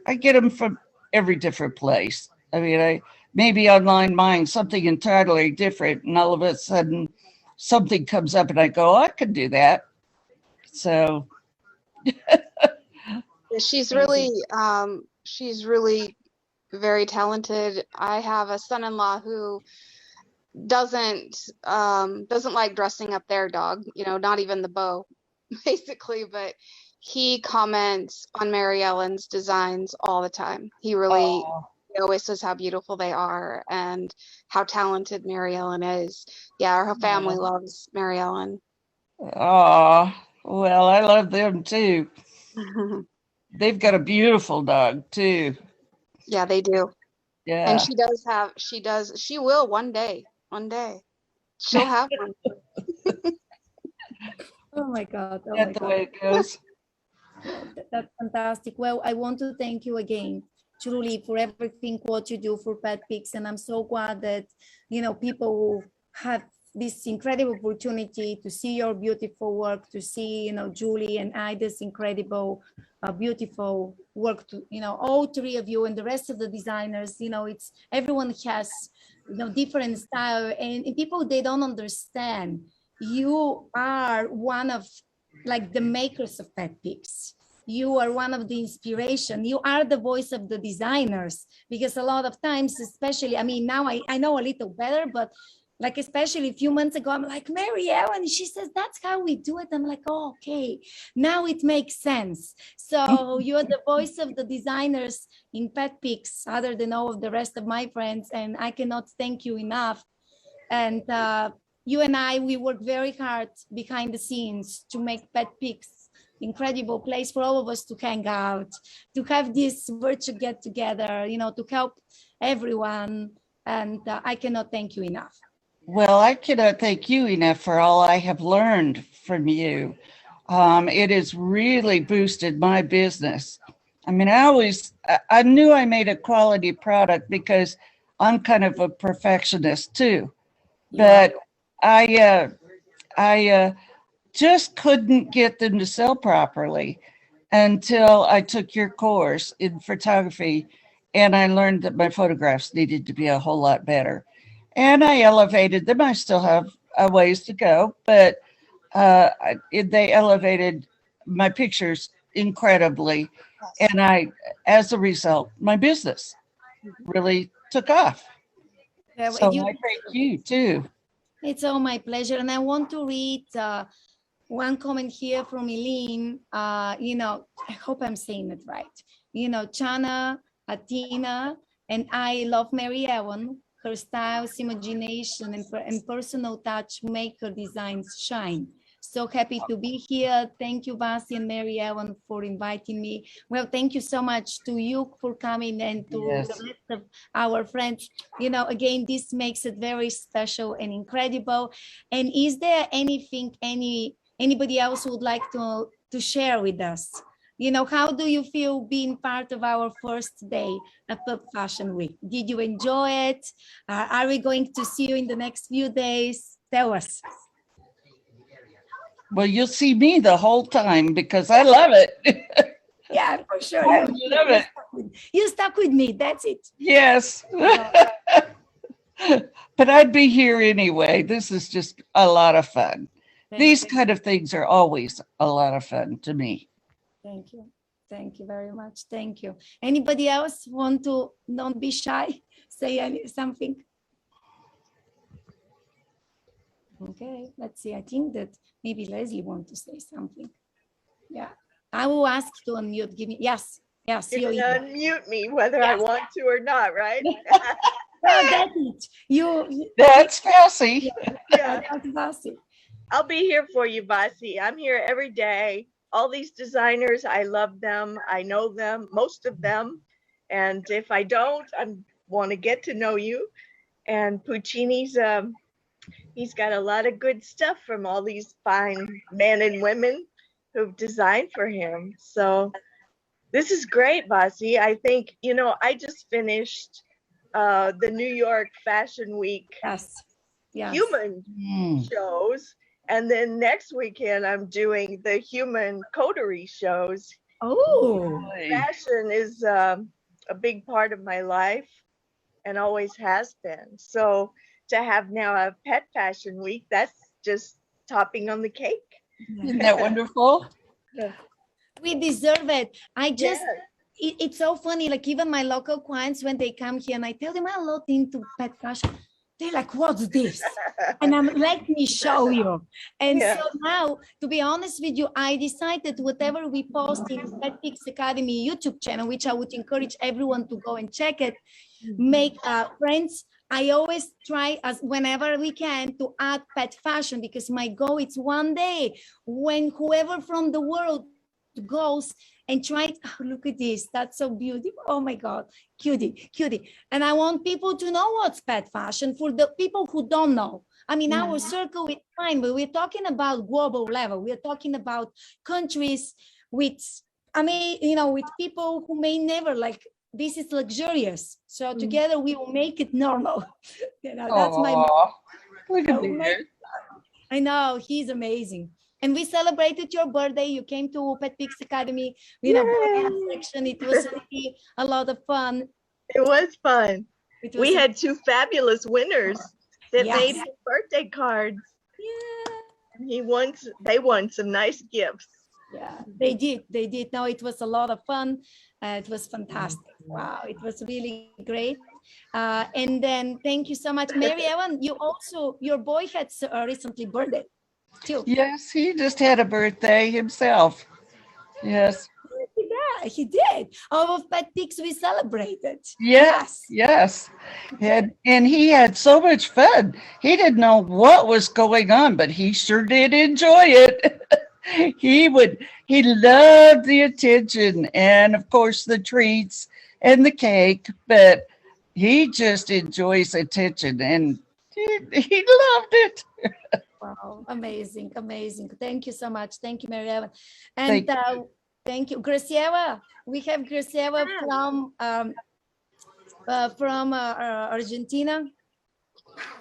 I get them from every different place. I mean, I maybe online buying something entirely different, and all of a sudden something comes up and I go, I could do that. So she's really very talented. I have a son-in-law who doesn't like dressing up their dog, you know, not even the bow, basically, but he comments on MaryEllen's designs all the time. He always says how beautiful they are and how talented MaryEllen is. Yeah, her family loves MaryEllen. Oh, well, I love them too. They've got a beautiful dog too. Yeah, they do. Yeah. And she will one day. She'll have one. Oh my God. Oh That's the way it goes. That's fantastic. Well, I want to thank you again, Julie, for everything what you do for PetPix. And I'm so glad that, you know, people have this incredible opportunity to see your beautiful work, to see, you know, Julie and Ida's incredible, beautiful work, to, you know, all three of you and the rest of the designers, you know, it's everyone has, you know, different style, and people, they don't understand. You are one of like the makers of PetPix. You are one of the inspiration. You are the voice of the designers, because a lot of times, especially, I mean, now I know a little better, but like, especially a few months ago, I'm like, MaryEllen, she says, that's how we do it. I'm like, oh, okay, now it makes sense. So you're the voice of the designers in PetPix, other than all of the rest of my friends. And I cannot thank you enough. And you and I, we work very hard behind the scenes to make PetPix incredible place for all of us to hang out, to have this virtual get together, you know, to help everyone. And I cannot thank you enough. Well, I cannot thank you enough for all I have learned from you. It has really boosted my business. I mean, I knew I made a quality product because I'm kind of a perfectionist too, but I just couldn't get them to sell properly until I took your course in photography, and I learned that my photographs needed to be a whole lot better. And I elevated them. I still have a ways to go, but they elevated my pictures incredibly. And as a result, my business really took off. Yeah, So I thank you too. It's all my pleasure. And I want to read one comment here from Eileen. You know, I hope I'm saying it right. You know, Chana, Atina, and I love MaryEllen. Her styles, imagination, and personal touch make her designs shine. So happy to be here. Thank you, Vasi and MaryEllen, for inviting me. Well, thank you so much to you for coming, and to the rest of our friends. You know, again, this makes it very special and incredible. And is there anything anybody else would like to share with us? You know, how do you feel being part of our first day of Pup Fashion Week? Did you enjoy it? Are we going to see you in the next few days? Tell us. Well, you'll see me the whole time because I love it. Yeah, for sure. I love it. You stuck with me. That's it. Yes. But I'd be here anyway. This is just a lot of fun. These kind of things are always a lot of fun to me. Thank you. Thank you very much. Thank you. Anybody else want to, don't be shy, say something? Okay, let's see. I think that maybe Leslie wants to say something. Yeah, I will ask to unmute. Give me, yes. You can unmute me whether I want to or not, right? That's it. That's Vasi. Yeah, that's Vasi. I'll be here for you, Vasi. I'm here every day. All these designers, I love them. I know them, most of them. And if I don't, I want to get to know you. And Puccini's, he's got a lot of good stuff from all these fine men and women who've designed for him. So this is great, Vasi. I think, you know, I just finished the New York Fashion Week human shows. And then next weekend, I'm doing the human coterie shows. Oh, fashion is a big part of my life and always has been. So to have now a Pet Fashion Week, that's just topping on the cake. Isn't that wonderful? We deserve it. it's so funny. Like even my local clients, when they come here and I tell them I'm not into pet fashion, they're like, what's this? And I'm let me show you. And so now, to be honest with you, I decided whatever we post in PetPix Academy YouTube channel, which I would encourage everyone to go and check it, make friends. I always try as whenever we can to add pet fashion, because my goal is one day when whoever from the world goes and try, oh, look at this, that's so beautiful. Oh my God, cutie. And I want people to know what's pet fashion for the people who don't know. I mean, our circle is fine, but we're talking about global level. We're talking about countries with, I mean, you know, with people who may never like, this is luxurious. So together we will make it normal. You know, that's my. Look at this. I know, he's amazing. And we celebrated your birthday. You came to PetPix Academy, you know, section. It was really a lot of fun. It was fun. We had a- 2 fabulous winners that made his birthday cards. Yeah. They won some nice gifts. Yeah, they did. No, it was a lot of fun. It was fantastic. Wow, it was really great. And then thank you so much, MaryEllen. You also, your boy had recently birthday too. Yes, he just had a birthday himself. Yes. Yeah, he did. All of PetPix we celebrated. Yes. And he had so much fun. He didn't know what was going on, but he sure did enjoy it. He loved the attention and of course the treats and the cake, but he just enjoys attention and he loved it. Wow, amazing. Thank you so much. Thank you, MaryEllen. And thank you, Graciela. We have Graciela from Argentina.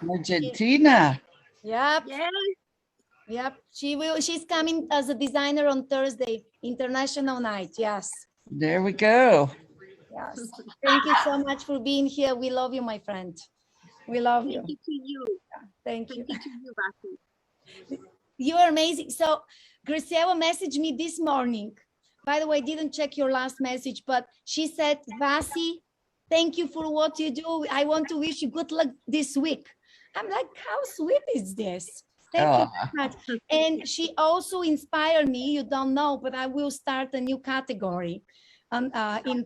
Argentina. Yep. Yep. She's coming as a designer on Thursday, International Night. Yes. There we go. Yes. Thank you so much for being here. We love you, my friend. We love you. Thank you to you. Thank you. Thank you to you, Vasi. You are amazing. So Graciela messaged me this morning. By the way, I didn't check your last message, but she said, Vasi, thank you for what you do. I want to wish you good luck this week. I'm like, how sweet is this? Thank you so much. And she also inspired me. You don't know, but I will start a new category in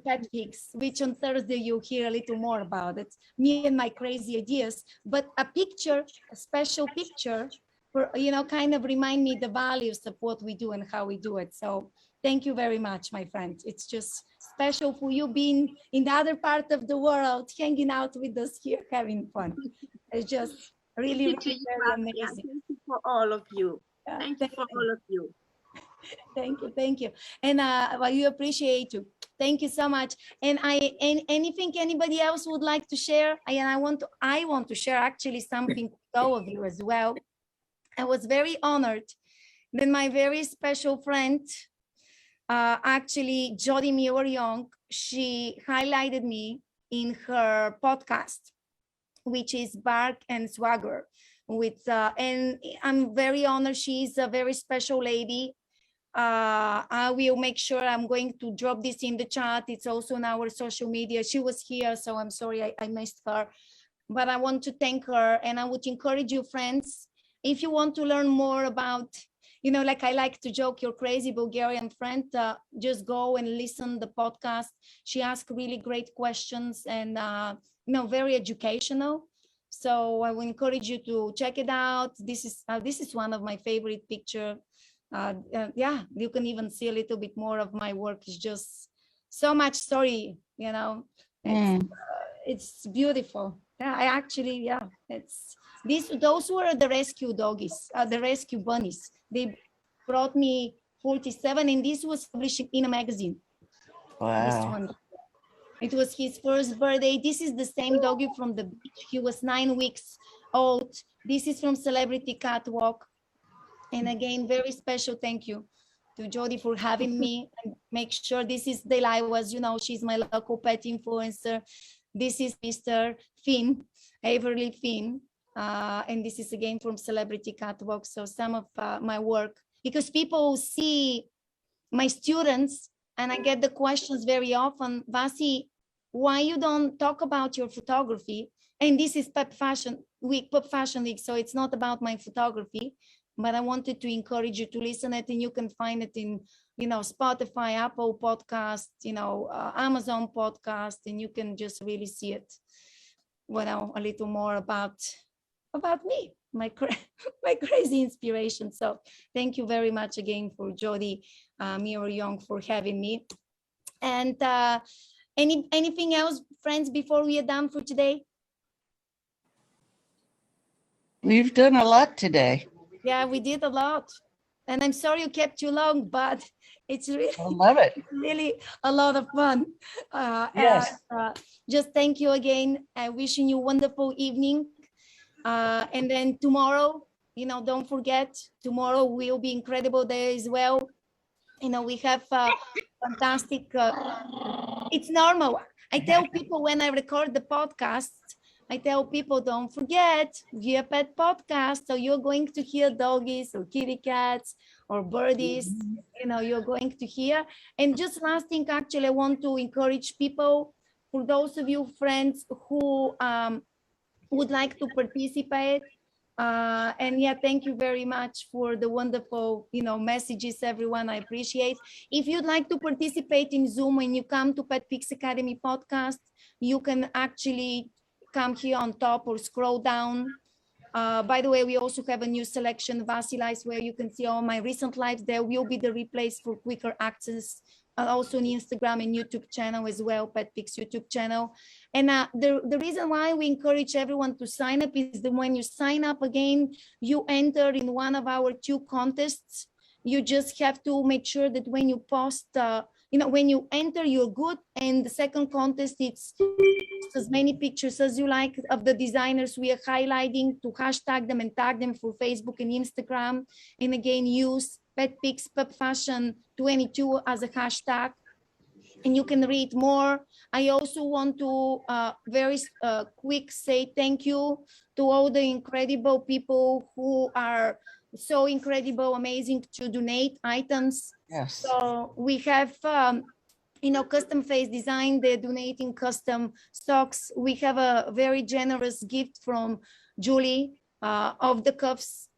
PetPix, which on Thursday you'll hear a little more about it. Me and my crazy ideas, but a picture, a special picture for, you know, kind of remind me the values of what we do and how we do it. So thank you very much, my friend. It's just special for you being in the other part of the world, hanging out with us here, having fun. It's just really, really very amazing. Thank you for all of you. Thank you for all of you. Thank you. And well, you appreciate you. Thank you so much. And anything anybody else would like to share? And I want to share actually something to all of you as well. I was very honored that my very special friend, actually Jody Jorden, she highlighted me in her podcast, which is Bark and Swagger. And I'm very honored. She's a very special lady. I will make sure I'm going to drop this in the chat. It's also on our social media. She was here, so I'm sorry I missed her. But I want to thank her, and I would encourage you, friends, if you want to learn more about, you know, like I like to joke, your crazy Bulgarian friend, just go and listen the podcast. She asked really great questions and, you know, very educational. So I will encourage you to check it out. This is one of my favorite picture. Yeah, you can even see a little bit more of my work. It's just so much story, you know. It's beautiful. Yeah, I actually, yeah, it's those were the rescue doggies, the rescue bunnies. They brought me 47, and this was published in a magazine. Wow. This one. It was his first birthday. This is the same doggy from the beach. He was 9 weeks old. This is from Celebrity Catwalk. And again, very special thank you to Jody for having me, and make sure this is Delilah, you know, she's my local pet influencer. This is Mr. Finn, Averly Finn. And this is again from Celebrity Catwalk. So some of my work, because people see my students and I get the questions very often, Vasi, why you don't talk about your photography? And this is Pup Fashion Week, so it's not about my photography, but I wanted to encourage you to listen it, and you can find it in, Spotify, Apple Podcast, Amazon Podcast, and you can just really see it. A little more about me, my crazy inspiration. So thank you very much again for Jody Young for having me. And anything else, friends, before we are done for today? We've done a lot today. Yeah, we did a lot. And I'm sorry you kept you long, but it's really, I love it. Really a lot of fun. Yes. Just thank you again. Wishing you a wonderful evening. And then tomorrow, don't forget, tomorrow will be incredible day as well. We have fantastic, it's normal. I tell people when I record the podcast, I tell people, don't forget, we're a pet podcast. So you're going to hear doggies or kitty cats or birdies, you're going to hear. And just last thing, actually, I want to encourage people, for those of you friends who would like to participate. And yeah, thank you very much for the wonderful, messages, everyone. I appreciate. If you'd like to participate in Zoom when you come to PetPix Academy podcast, you can actually come here on top or scroll down. By the way, we also have a new selection, Vasi Lives, where you can see all my recent lives. There will be the replays for quicker access, also on Instagram and YouTube channel as well, PetPix YouTube channel. And the reason why we encourage everyone to sign up is that when you sign up again, you enter in one of our 2 contests. You just have to make sure that when you post, when you enter, you're good. And the second contest, it's as many pictures as you like of the designers we are highlighting, to hashtag them and tag them for Facebook and Instagram. And again, use PetPix Pup Fashion 22 as a hashtag, and you can read more. I also want to very quick say thank you to all the incredible people who are so incredible, amazing to donate items. Yes. So we have custom face design, they're donating custom socks. We have a very generous gift from Julie of the Cuffs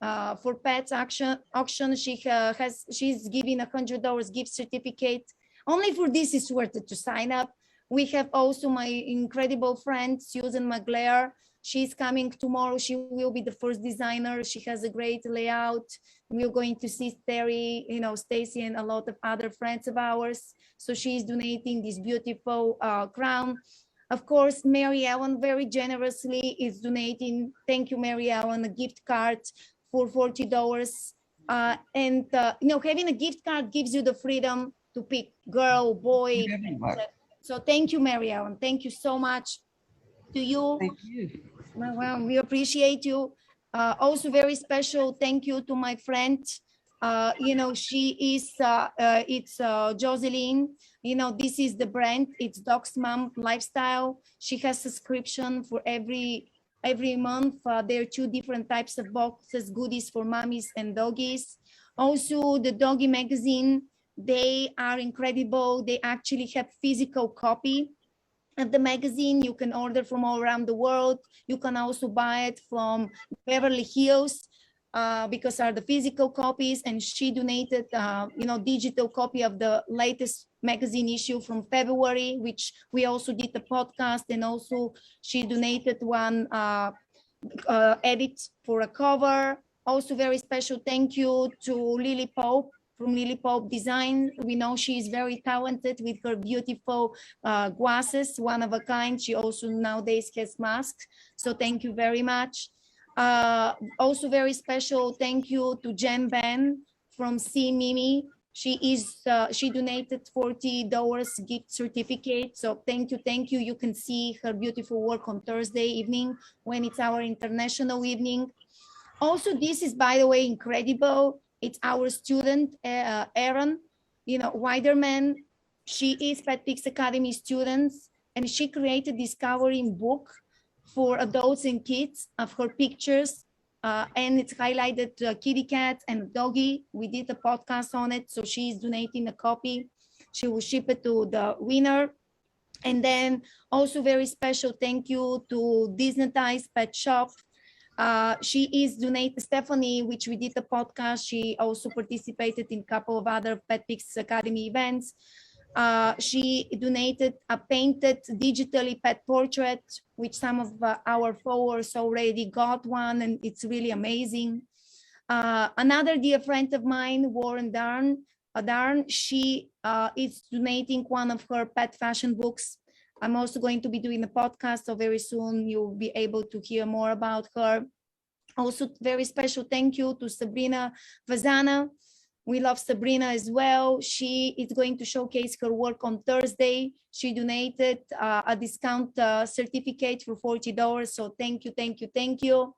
for Pets auction. She's giving $100 gift certificate. Only for this is worth it to sign up. We have also my incredible friend, Susan McGlair. She's coming tomorrow. She will be the first designer. She has a great layout. We're going to see Terry, Stacy, and a lot of other friends of ours. So she's donating this beautiful crown. Of course, MaryEllen very generously is donating. Thank you, MaryEllen, a gift card for $40. Having a gift card gives you the freedom to pick girl, boy. So thank you, MaryEllen. Thank you so much to you. Thank you. Well, we appreciate you. Also very special thank you to my friend. She is, it's Jocelyn. This is the brand. It's Dog's Mom Lifestyle. She has subscription for every month. There are 2 different types of boxes, goodies for mommies and doggies. Also, the Doggy Magazine. They are incredible. They actually have physical copy of the magazine. You can order from all around the world. You can also buy it from Beverly Hills because are the physical copies. And she donated, digital copy of the latest magazine issue from February, which we also did the podcast. And also she donated one edit for a cover. Also very special thank you to Lily Pope from Lily Pope Design. We know she is very talented with her beautiful glasses, one of a kind. She also nowadays has masks. So thank you very much. Also very special thank you to Jen Ben from C Mimi. She donated $40 gift certificate. So thank you. You can see her beautiful work on Thursday evening when it's our international evening. Also, this is, by the way, incredible. It's our student, Erin, Weiderman. She is PetPix Academy students, and she created this coloring book for adults and kids of her pictures. And it's highlighted kitty cat and doggy. We did a podcast on it, so she's donating a copy. She will ship it to the winner. And then also very special thank you to Disney Ties Pet Shop. She is donated, Stephanie, which we did the podcast. She also participated in a couple of other PetPix Academy events. She donated a painted digitally pet portrait, which some of our followers already got one, and it's really amazing. Another dear friend of mine, Warren Darn, she is donating one of her pet fashion books. I'm also going to be doing a podcast, so very soon you'll be able to hear more about her. Also, very special thank you to Sabrina Vazana. We love Sabrina as well. She is going to showcase her work on Thursday. She donated a discount certificate for $40. So thank you, thank you, thank you.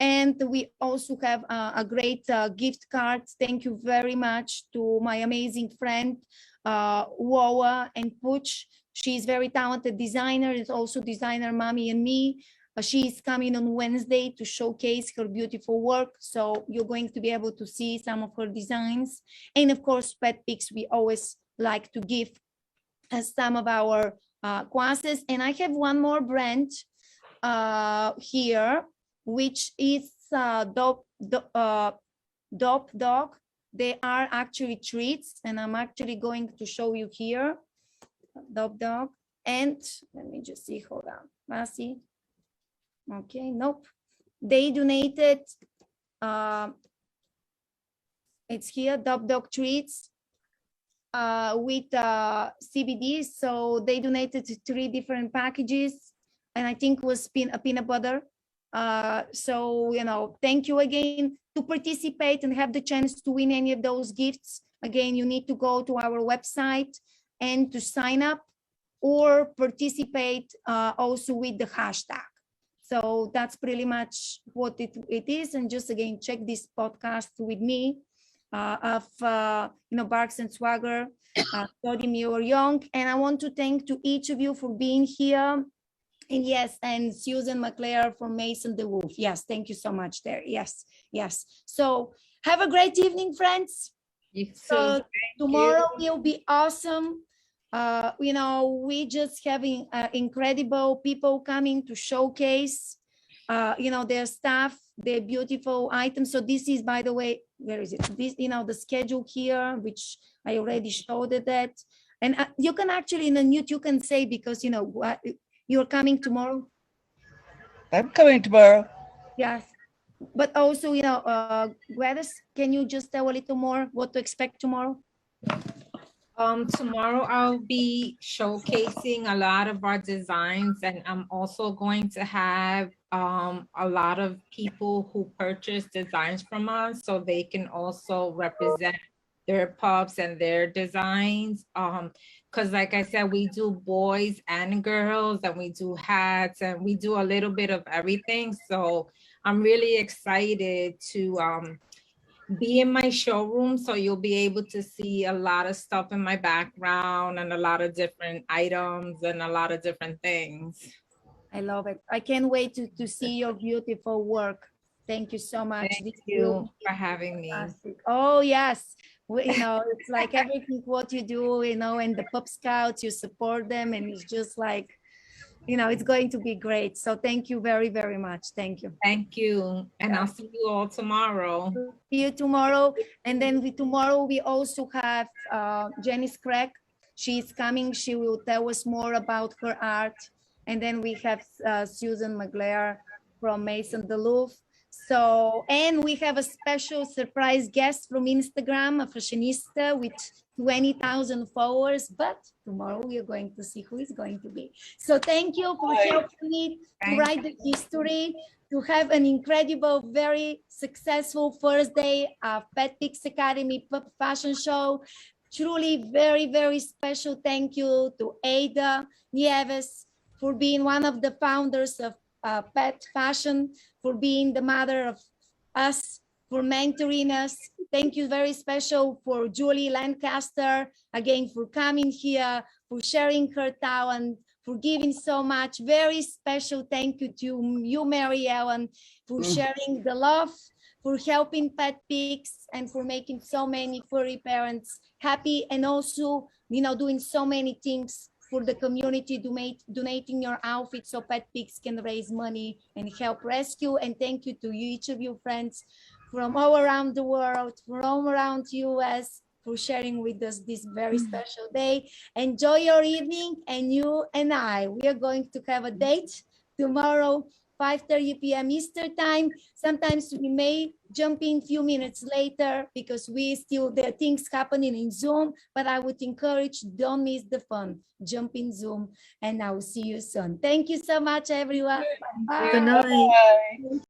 And we also have a great gift card. Thank you very much to my amazing friend, Wawa and Pooch. She's very talented designer. Is also designer Mommy and Me. She is coming on Wednesday to showcase her beautiful work. So you're going to be able to see some of her designs. And of course, PetPix, we always like to give some of our classes. And I have one more brand here, which is Dope Dog. They are actually treats, and I'm actually going to show you here. Dope Dog. And let me just see, hold on, Vasi. Okay, nope. They donated, it's here, Dope Dog treats with CBD. So they donated 3 different packages, and I think it was peanut butter. So, you know, thank you again. To participate and have the chance to win any of those gifts, again, you need to go to our website and to sign up or participate also with the hashtag. So that's pretty much what it is. And just again, check this podcast with me of, you know, Barks and Swagger, Dodi Muir Young. And I want to thank to each of you for being here. And yes, and Susan McClare from Mason the Wolf. Yes, thank you so much there. Yes, yes. So have a great evening, friends. So tomorrow will be awesome. You know, we just having incredible people coming to showcase, you know, their stuff, their beautiful items. So this is, by the way, where is it? This, you know, the schedule here, which I already showed it that. And you can actually in the mute, you can say, because, you know, you're coming tomorrow. I'm coming tomorrow. Yes. But also, you know, Gladys, can you just tell a little more what to expect tomorrow? Tomorrow I'll be showcasing a lot of our designs, and I'm also going to have a lot of people who purchase designs from us so they can also represent their pups and their designs. Because like I said, we do boys and girls, and we do hats, and we do a little bit of everything. So I'm really excited to be in my showroom, so you'll be able to see a lot of stuff in my background and a lot of different items and a lot of different things. I love it. I can't wait to see your beautiful work. Thank you so much. Thank you for having me. Oh, yes. You know, it's like everything what you do, you know, and the Pup Scouts, you support them, and it's just like, you know, it's going to be great. So thank you very, very much. Thank you. Thank you. And I'll see you all tomorrow. See you tomorrow. And then tomorrow we also have Janice Craig. She's coming. She will tell us more about her art. And then we have Susan McClare from Mason the Louvre. So, and we have a special surprise guest from Instagram, a fashionista with 20,000 followers, but tomorrow we are going to see who is going to be. So thank you for helping me to write the history, to have an incredible, very successful first day of PetPix Academy Pup Fashion Show. Truly very, very special thank you to Ada Nieves for being one of the founders of Pet Fashion, for being the mother of us, for mentoring us. Thank you very special for Julie Lancaster, again, for coming here, for sharing her talent, for giving so much. Very special thank you to you, MaryEllen, for sharing the love, for helping PetPix, and for making so many furry parents happy, and also doing so many things for the community, donating your outfit so PetPix can raise money and help rescue. And thank you to each of you friends from all around the world, from around US, for sharing with us this very special day. Enjoy your evening, and you and I, we are going to have a date tomorrow, 5:30 p.m. Eastern time. Sometimes we may jump in a few minutes later because there are things happening in Zoom, but I would encourage, don't miss the fun. Jump in Zoom, and I will see you soon. Thank you so much, everyone. Bye. Good night. Bye.